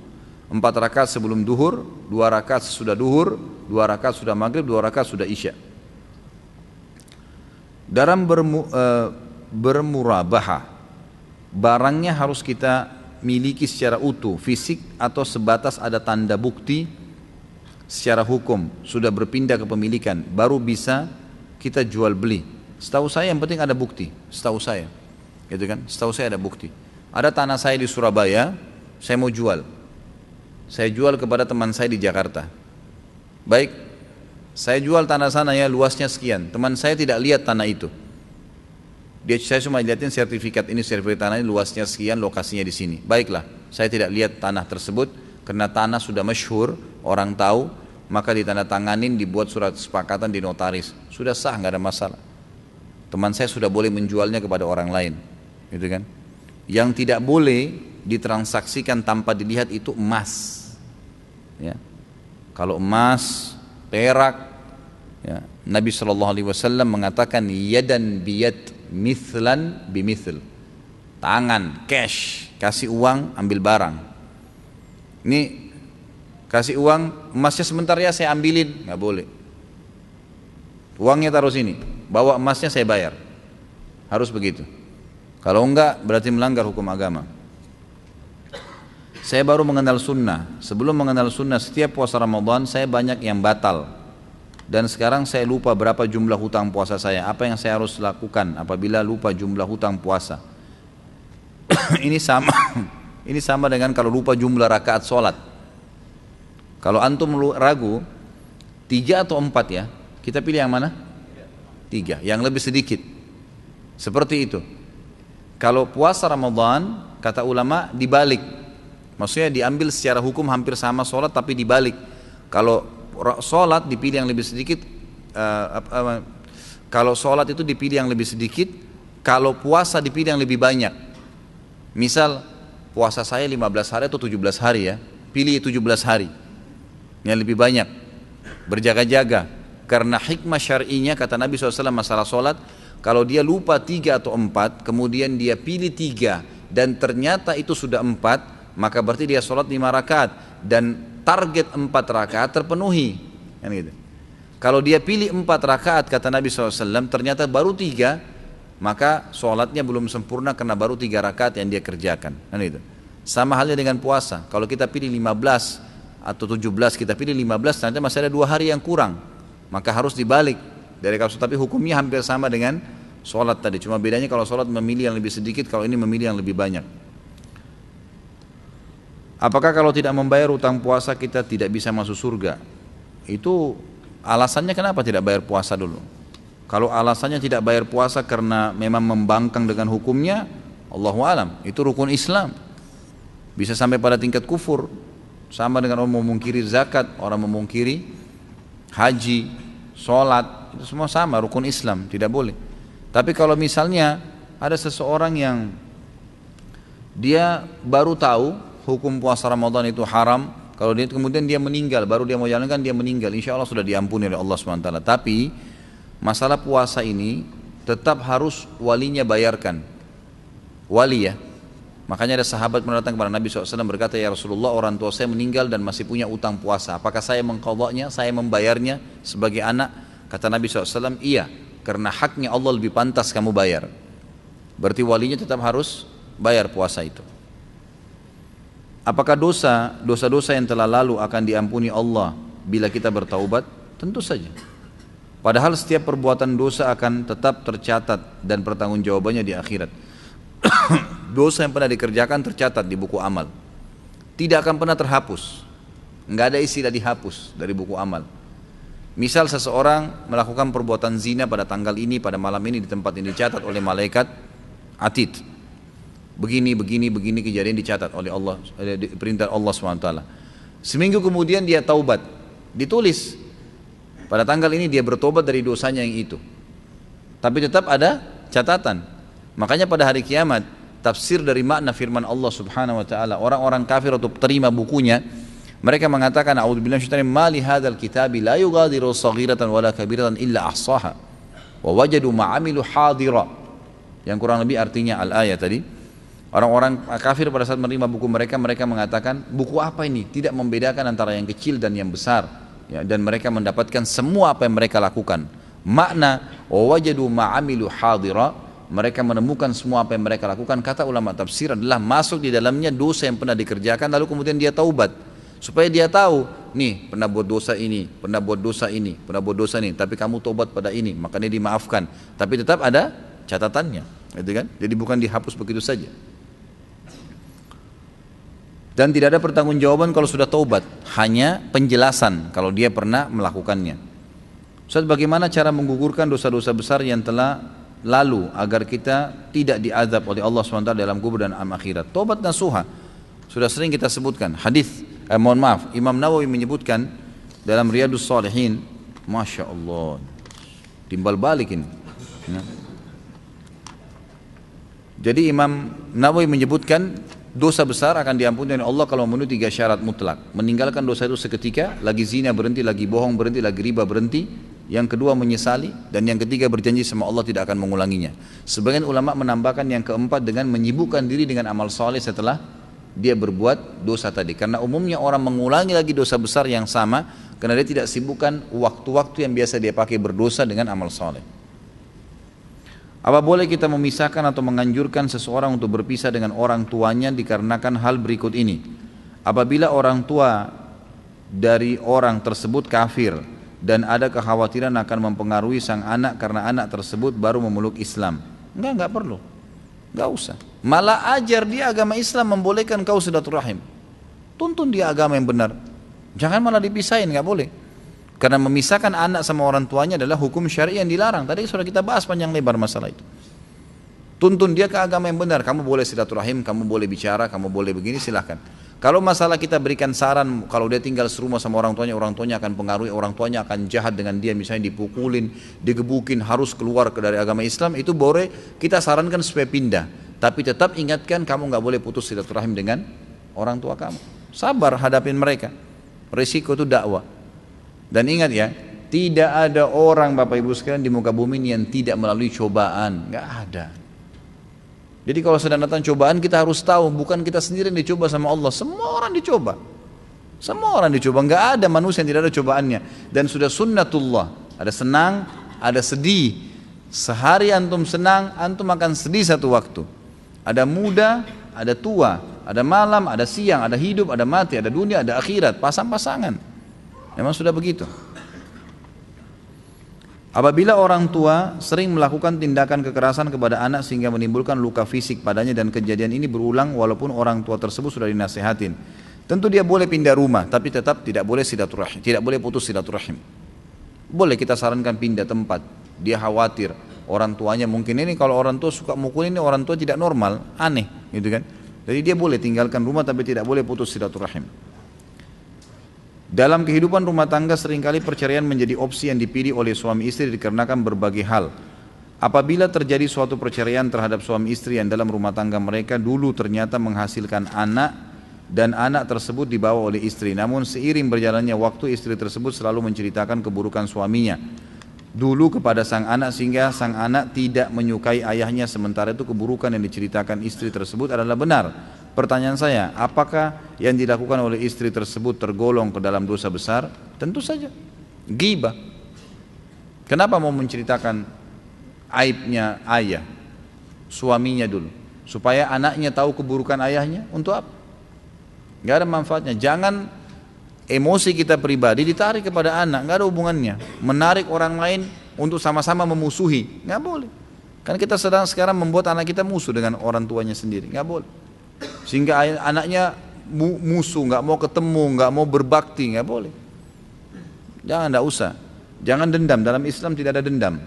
4 rakaat sebelum duhur, 2 rakaat sesudah duhur, 2 rakaat sudah maghrib, 2 rakaat sudah isya. Dalam bermurabahah, barangnya harus kita miliki secara utuh, fisik, atau sebatas ada tanda bukti secara hukum, sudah berpindah ke pemilikan, baru bisa kita jual beli. Setahu saya yang penting ada bukti, setahu saya, gitu kan? Setahu saya ada bukti. Ada tanah saya di Surabaya, saya mau jual. Saya jual kepada teman saya di Jakarta. Baik, saya jual tanah sana ya, luasnya sekian. Teman saya tidak lihat tanah itu. Saya cuma lihatin sertifikat ini, sertifikat tanah ini luasnya sekian, lokasinya di sini. Baiklah, saya tidak lihat tanah tersebut karena tanah sudah masyhur, orang tahu, maka ditandatanganin, dibuat surat kesepakatan di notaris. Sudah sah, nggak ada masalah. Teman saya sudah boleh menjualnya kepada orang lain, gitu kan? Yang tidak boleh ditransaksikan tanpa dilihat itu emas. Ya. Kalau emas, perak, ya. Nabi SAW mengatakan yadan biyad, mithlan bimithl. Tangan, cash, kasih uang, ambil barang. Ini kasih uang, emasnya sebentar ya saya ambilin, nggak boleh. Uangnya taruh sini, bawa emasnya saya bayar. Harus begitu. Kalau enggak berarti melanggar hukum agama. Saya baru mengenal sunnah. Sebelum mengenal sunnah, setiap puasa Ramadan saya banyak yang batal. Dan sekarang saya lupa berapa jumlah hutang puasa saya. Apa yang saya harus lakukan apabila lupa jumlah hutang puasa? Ini sama dengan kalau lupa jumlah rakaat sholat. Kalau antum ragu 3 atau 4 ya, kita pilih yang mana? 3, yang lebih sedikit. Seperti itu. Kalau puasa Ramadan, kata ulama dibalik. Maksudnya diambil secara hukum hampir sama sholat, tapi dibalik. Kalau sholat dipilih yang lebih sedikit, kalau sholat itu dipilih yang lebih sedikit, kalau puasa dipilih yang lebih banyak. Misal puasa saya 15 hari atau 17 hari ya, pilih 17 hari yang lebih banyak, berjaga-jaga. Karena hikmah syar'inya kata Nabi SAW masalah sholat, kalau dia lupa 3 atau 4, kemudian dia pilih 3 dan ternyata itu sudah 4, maka berarti dia sholat 5 rakaat dan target 4 rakaat terpenuhi. Kan gitu. Kalau dia pilih 4 rakaat kata Nabi SAW ternyata baru 3, maka sholatnya belum sempurna karena baru 3 rakaat yang dia kerjakan. Kan gitu. Sama halnya dengan puasa, kalau kita pilih 15 atau 17, kita pilih 15 ternyata masih ada 2 hari yang kurang, maka harus dibalik dari kasus, tapi hukumnya hampir sama dengan sholat tadi, cuma bedanya kalau sholat memilih yang lebih sedikit, kalau ini memilih yang lebih banyak. Apakah kalau tidak membayar utang puasa kita tidak bisa masuk surga? Itu alasannya kenapa tidak bayar puasa dulu? Kalau alasannya tidak bayar puasa karena memang membangkang dengan hukumnya, Allahu alam, itu rukun Islam, bisa sampai pada tingkat kufur, sama dengan orang memungkiri zakat, orang memungkiri haji, sholat, itu semua sama, rukun Islam, tidak boleh. Tapi kalau misalnya ada seseorang yang dia baru tahu hukum puasa Ramadan itu haram, kalau dia kemudian dia meninggal, baru dia mau jalankan, dia meninggal, insya Allah sudah diampuni oleh Allah SWT. Tapi masalah puasa ini tetap harus walinya bayarkan, wali ya. Makanya ada sahabat mendatang kepada Nabi SAW berkata, ya Rasulullah, orang tua saya meninggal dan masih punya utang puasa, apakah saya mengqadhanya, saya membayarnya sebagai anak? Kata Nabi SAW, iya, karena haknya Allah lebih pantas kamu bayar. Berarti walinya tetap harus bayar puasa itu. Apakah dosa-dosa yang telah lalu akan diampuni Allah bila kita bertaubat? Tentu saja. Padahal setiap perbuatan dosa akan tetap tercatat dan pertanggungjawabannya di akhirat. Dosa yang pernah dikerjakan tercatat di buku amal, tidak akan pernah terhapus, nggak ada istilah dihapus dari buku amal. Misal seseorang melakukan perbuatan zina pada tanggal ini, pada malam ini, di tempat ini, dicatat oleh malaikat atid, begini kejadian dicatat oleh Allah, perintah Allah SWT. Seminggu kemudian dia taubat, ditulis pada tanggal ini dia bertobat dari dosanya yang itu, tapi tetap ada catatan. Makanya pada hari kiamat, tafsir dari makna firman Allah Subhanahu wa taala, orang-orang kafir untuk terima bukunya, mereka mengatakan, a'udzubillahi minasyaitonir rajim, ma li hadzal kitabi la yughadiru shaghiratan wala kabiratan illa ahsaha wa wajadu ma 'amilu hadira. Yang kurang lebih artinya al-ayat tadi. Orang-orang kafir pada saat menerima buku mereka, mereka mengatakan, buku apa ini? Tidak membedakan antara yang kecil dan yang besar. Ya, dan mereka mendapatkan semua apa yang mereka lakukan. Makna wa wajadu ma 'amilu hadira, mereka menemukan semua apa yang mereka lakukan. Kata ulama tafsir adalah masuk di dalamnya dosa yang pernah dikerjakan, lalu kemudian dia taubat, supaya dia tahu, nih pernah buat dosa ini, pernah buat dosa ini, pernah buat dosa ini, tapi kamu taubat pada ini, makanya dimaafkan. Tapi tetap ada catatannya, gitu kan? Jadi bukan dihapus begitu saja. Dan tidak ada pertanggungjawaban kalau sudah taubat, hanya penjelasan kalau dia pernah melakukannya. Ustaz, bagaimana cara menggugurkan dosa-dosa besar yang telah lalu agar kita tidak diazab oleh Allah SWT dalam kubur dan alam akhirat? Taubat nasuha sudah sering kita sebutkan. Imam Nawawi menyebutkan dalam Riyadhus Shalihin, Masya Allah, timbal balik ini ya. Jadi Imam Nawawi menyebutkan dosa besar akan diampuni oleh Allah kalau memenuhi 3 syarat mutlak. Meninggalkan dosa itu seketika, lagi zina berhenti, lagi bohong berhenti, lagi riba berhenti. Yang kedua menyesali, dan yang ketiga berjanji sama Allah tidak akan mengulanginya. Sebagian ulama menambahkan yang keempat dengan menyibukkan diri dengan amal soleh setelah dia berbuat dosa tadi. Karena umumnya orang mengulangi lagi dosa besar yang sama karena dia tidak sibukkan waktu-waktu yang biasa dia pakai berdosa dengan amal soleh. Apa boleh kita memisahkan atau menganjurkan seseorang untuk berpisah dengan orang tuanya dikarenakan hal berikut ini? Apabila orang tua dari orang tersebut kafir dan ada kekhawatiran akan mempengaruhi sang anak karena anak tersebut baru memeluk Islam, enggak perlu, enggak usah. Malah ajar dia agama Islam membolehkan kau silaturahim, tuntun dia agama yang benar, jangan malah dipisahin, enggak boleh. Karena memisahkan anak sama orang tuanya adalah hukum syar'i yang dilarang. Tadi sudah kita bahas panjang lebar masalah itu. Tuntun dia ke agama yang benar, kamu boleh silaturahim, kamu boleh bicara, kamu boleh begini, silahkan. Kalau masalah kita berikan saran, kalau dia tinggal serumah sama orang tuanya akan pengaruhi, orang tuanya akan jahat dengan dia, misalnya dipukulin, digebukin, harus keluar dari agama Islam, itu boleh kita sarankan supaya pindah. Tapi tetap ingatkan, kamu nggak boleh putus silaturahim dengan orang tua kamu. Sabar hadapin mereka, resiko itu dakwah. Dan ingat ya, Tidak ada orang Bapak Ibu sekalian di muka bumi ini yang tidak melalui cobaan, nggak ada. Jadi kalau sedang datang cobaan kita harus tahu bukan kita sendiri yang dicoba sama Allah, semua orang dicoba. Semua orang dicoba, nggak ada manusia yang tidak ada cobaannya. Dan sudah sunnatullah, ada senang, ada sedih. Sehari antum senang, antum akan sedih satu waktu. Ada muda, ada tua, ada malam, ada siang, ada hidup, ada mati, ada dunia, ada akhirat, pasang-pasangan. Memang sudah begitu. Apabila orang tua sering melakukan tindakan kekerasan kepada anak sehingga menimbulkan luka fisik padanya dan kejadian ini berulang walaupun orang tua tersebut sudah dinasihatin, tentu dia boleh pindah rumah, tapi tetap tidak boleh silaturahim, tidak boleh putus silaturahim. Boleh kita sarankan pindah tempat, dia khawatir orang tuanya mungkin ini kalau orang tua suka mukul ini orang tua tidak normal, aneh gitu kan. Jadi dia boleh tinggalkan rumah tapi tidak boleh putus silaturahim. Dalam kehidupan rumah tangga seringkali perceraian menjadi opsi yang dipilih oleh suami istri dikarenakan berbagai hal. Apabila terjadi suatu perceraian terhadap suami istri yang dalam rumah tangga mereka dulu ternyata menghasilkan anak dan anak tersebut dibawa oleh istri, namun seiring berjalannya waktu istri tersebut selalu menceritakan keburukan suaminya dulu kepada sang anak sehingga sang anak tidak menyukai ayahnya, sementara itu keburukan yang diceritakan istri tersebut adalah benar. Pertanyaan saya, apakah yang dilakukan oleh istri tersebut tergolong ke dalam dosa besar? Tentu saja, ghibah. Kenapa mau menceritakan aibnya ayah, suaminya dulu? Supaya anaknya tahu keburukan ayahnya, untuk apa? Gak ada manfaatnya. Jangan emosi kita pribadi ditarik kepada anak, gak ada hubungannya. Menarik orang lain untuk sama-sama memusuhi, gak boleh. Kan kita sedang sekarang membuat anak kita musuh dengan orang tuanya sendiri, gak boleh. Sehingga anaknya musuh, nggak mau ketemu, nggak mau berbakti, nggak boleh. Jangan, nggak usah. Jangan dendam. Dalam Islam tidak ada dendam.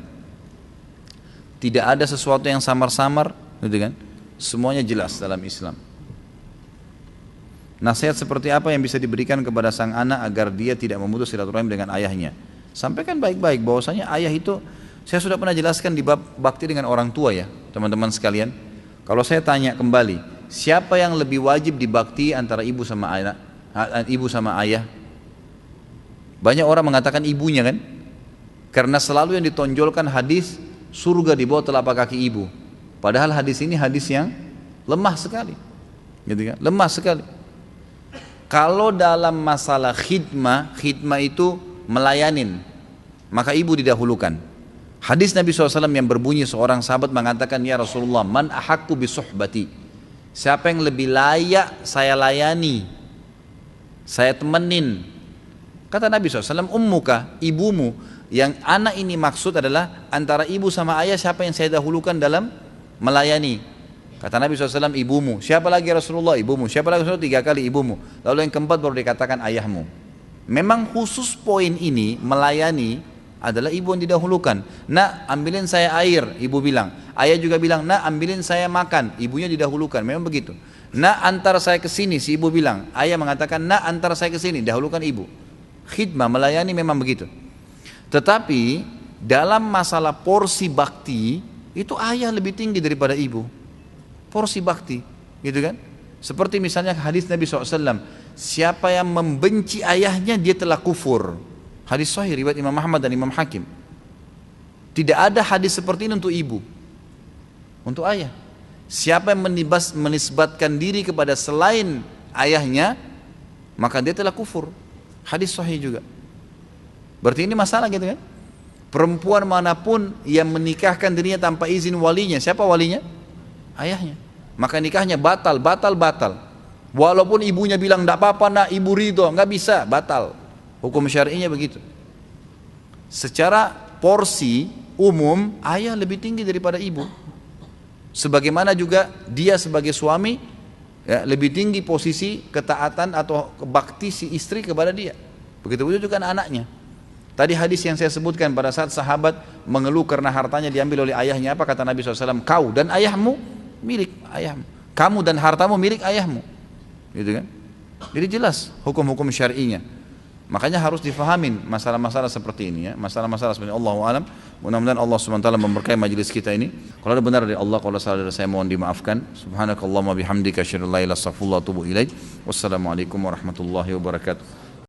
Tidak ada sesuatu yang samar-samar, gitu kan? Semuanya jelas dalam Islam. Nasihat seperti apa yang bisa diberikan kepada sang anak agar dia tidak memutus silaturahim dengan ayahnya? Sampaikan baik-baik bahwasanya ayah itu, saya sudah pernah jelaskan di bab bakti dengan orang tua ya, teman-teman sekalian. Kalau saya tanya kembali, siapa yang lebih wajib dibakti antara ibu sama anak, ibu sama ayah? Banyak orang mengatakan ibunya kan, karena selalu yang ditonjolkan hadis surga di bawah telapak kaki ibu. Padahal hadis ini hadis yang lemah sekali, gitu kan? Lemah sekali. Kalau dalam masalah khidmah itu melayanin, maka ibu didahulukan. Hadis Nabi SAW yang berbunyi seorang sahabat mengatakan, ya Rasulullah, man ahakku bisuhbati, siapa yang lebih layak saya layani, saya temenin. Kata Nabi SAW, ummuka, ibumu. Yang anak ini maksud adalah antara ibu sama ayah, siapa yang saya dahulukan dalam melayani. Kata Nabi SAW, ibumu. Siapa lagi Rasulullah? Ibumu. Siapa lagi Rasulullah? 3 kali ibumu. Lalu yang keempat baru dikatakan ayahmu. Memang khusus poin ini melayani adalah ibu yang didahulukan. Nak, ambilin saya air, ibu bilang. Ayah juga bilang, nak, ambilin saya makan, ibunya didahulukan. Memang begitu. Nak, antar saya ke sini, si ibu bilang. Ayah mengatakan, nak, antar saya ke sini, dahulukan ibu. Khidmah, melayani memang begitu. Tetapi dalam masalah porsi bakti itu ayah lebih tinggi daripada ibu. Porsi bakti, gitu kan? Seperti misalnya hadis Nabi SAW, siapa yang membenci ayahnya dia telah kufur. Hadis sahih riwayat Imam Ahmad dan Imam Hakim. Tidak ada hadis seperti ini untuk ibu, untuk ayah. Siapa yang menisbatkan diri kepada selain ayahnya, maka dia telah kufur. Hadis sahih juga. Berarti ini masalah gitu kan? Perempuan manapun yang menikahkan dirinya tanpa izin walinya, siapa walinya? Ayahnya. Maka nikahnya batal. Walaupun ibunya bilang tidak apa-apa nak, ibu ridho, nggak bisa, batal. Hukum syar'inya begitu. Secara porsi umum ayah lebih tinggi daripada ibu. Sebagaimana juga dia sebagai suami ya, lebih tinggi posisi ketaatan atau bakti si istri kepada dia. Begitu juga anaknya. Tadi hadis yang saya sebutkan pada saat sahabat mengeluh karena hartanya diambil oleh ayahnya, apa kata Nabi SAW? Kau dan ayahmu milik ayahmu. Kamu dan hartamu milik ayahmu. Gitu kan? Jadi jelas hukum-hukum syar'inya. Makanya harus difahamin masalah-masalah seperti ini ya. Masalah-masalah seperti ini. Allahu a'lam. Mudah-mudahan Allah SWT memberkahi majelis kita ini. Kalau ada benar dari Allah, kalau salah dari saya mohon dimaafkan. Subhanakallahumma bihamdika asyhadu an la ilaha illa anta astaghfiruka wa atubu ilaik. Wassalamualaikum warahmatullahi wabarakatuh.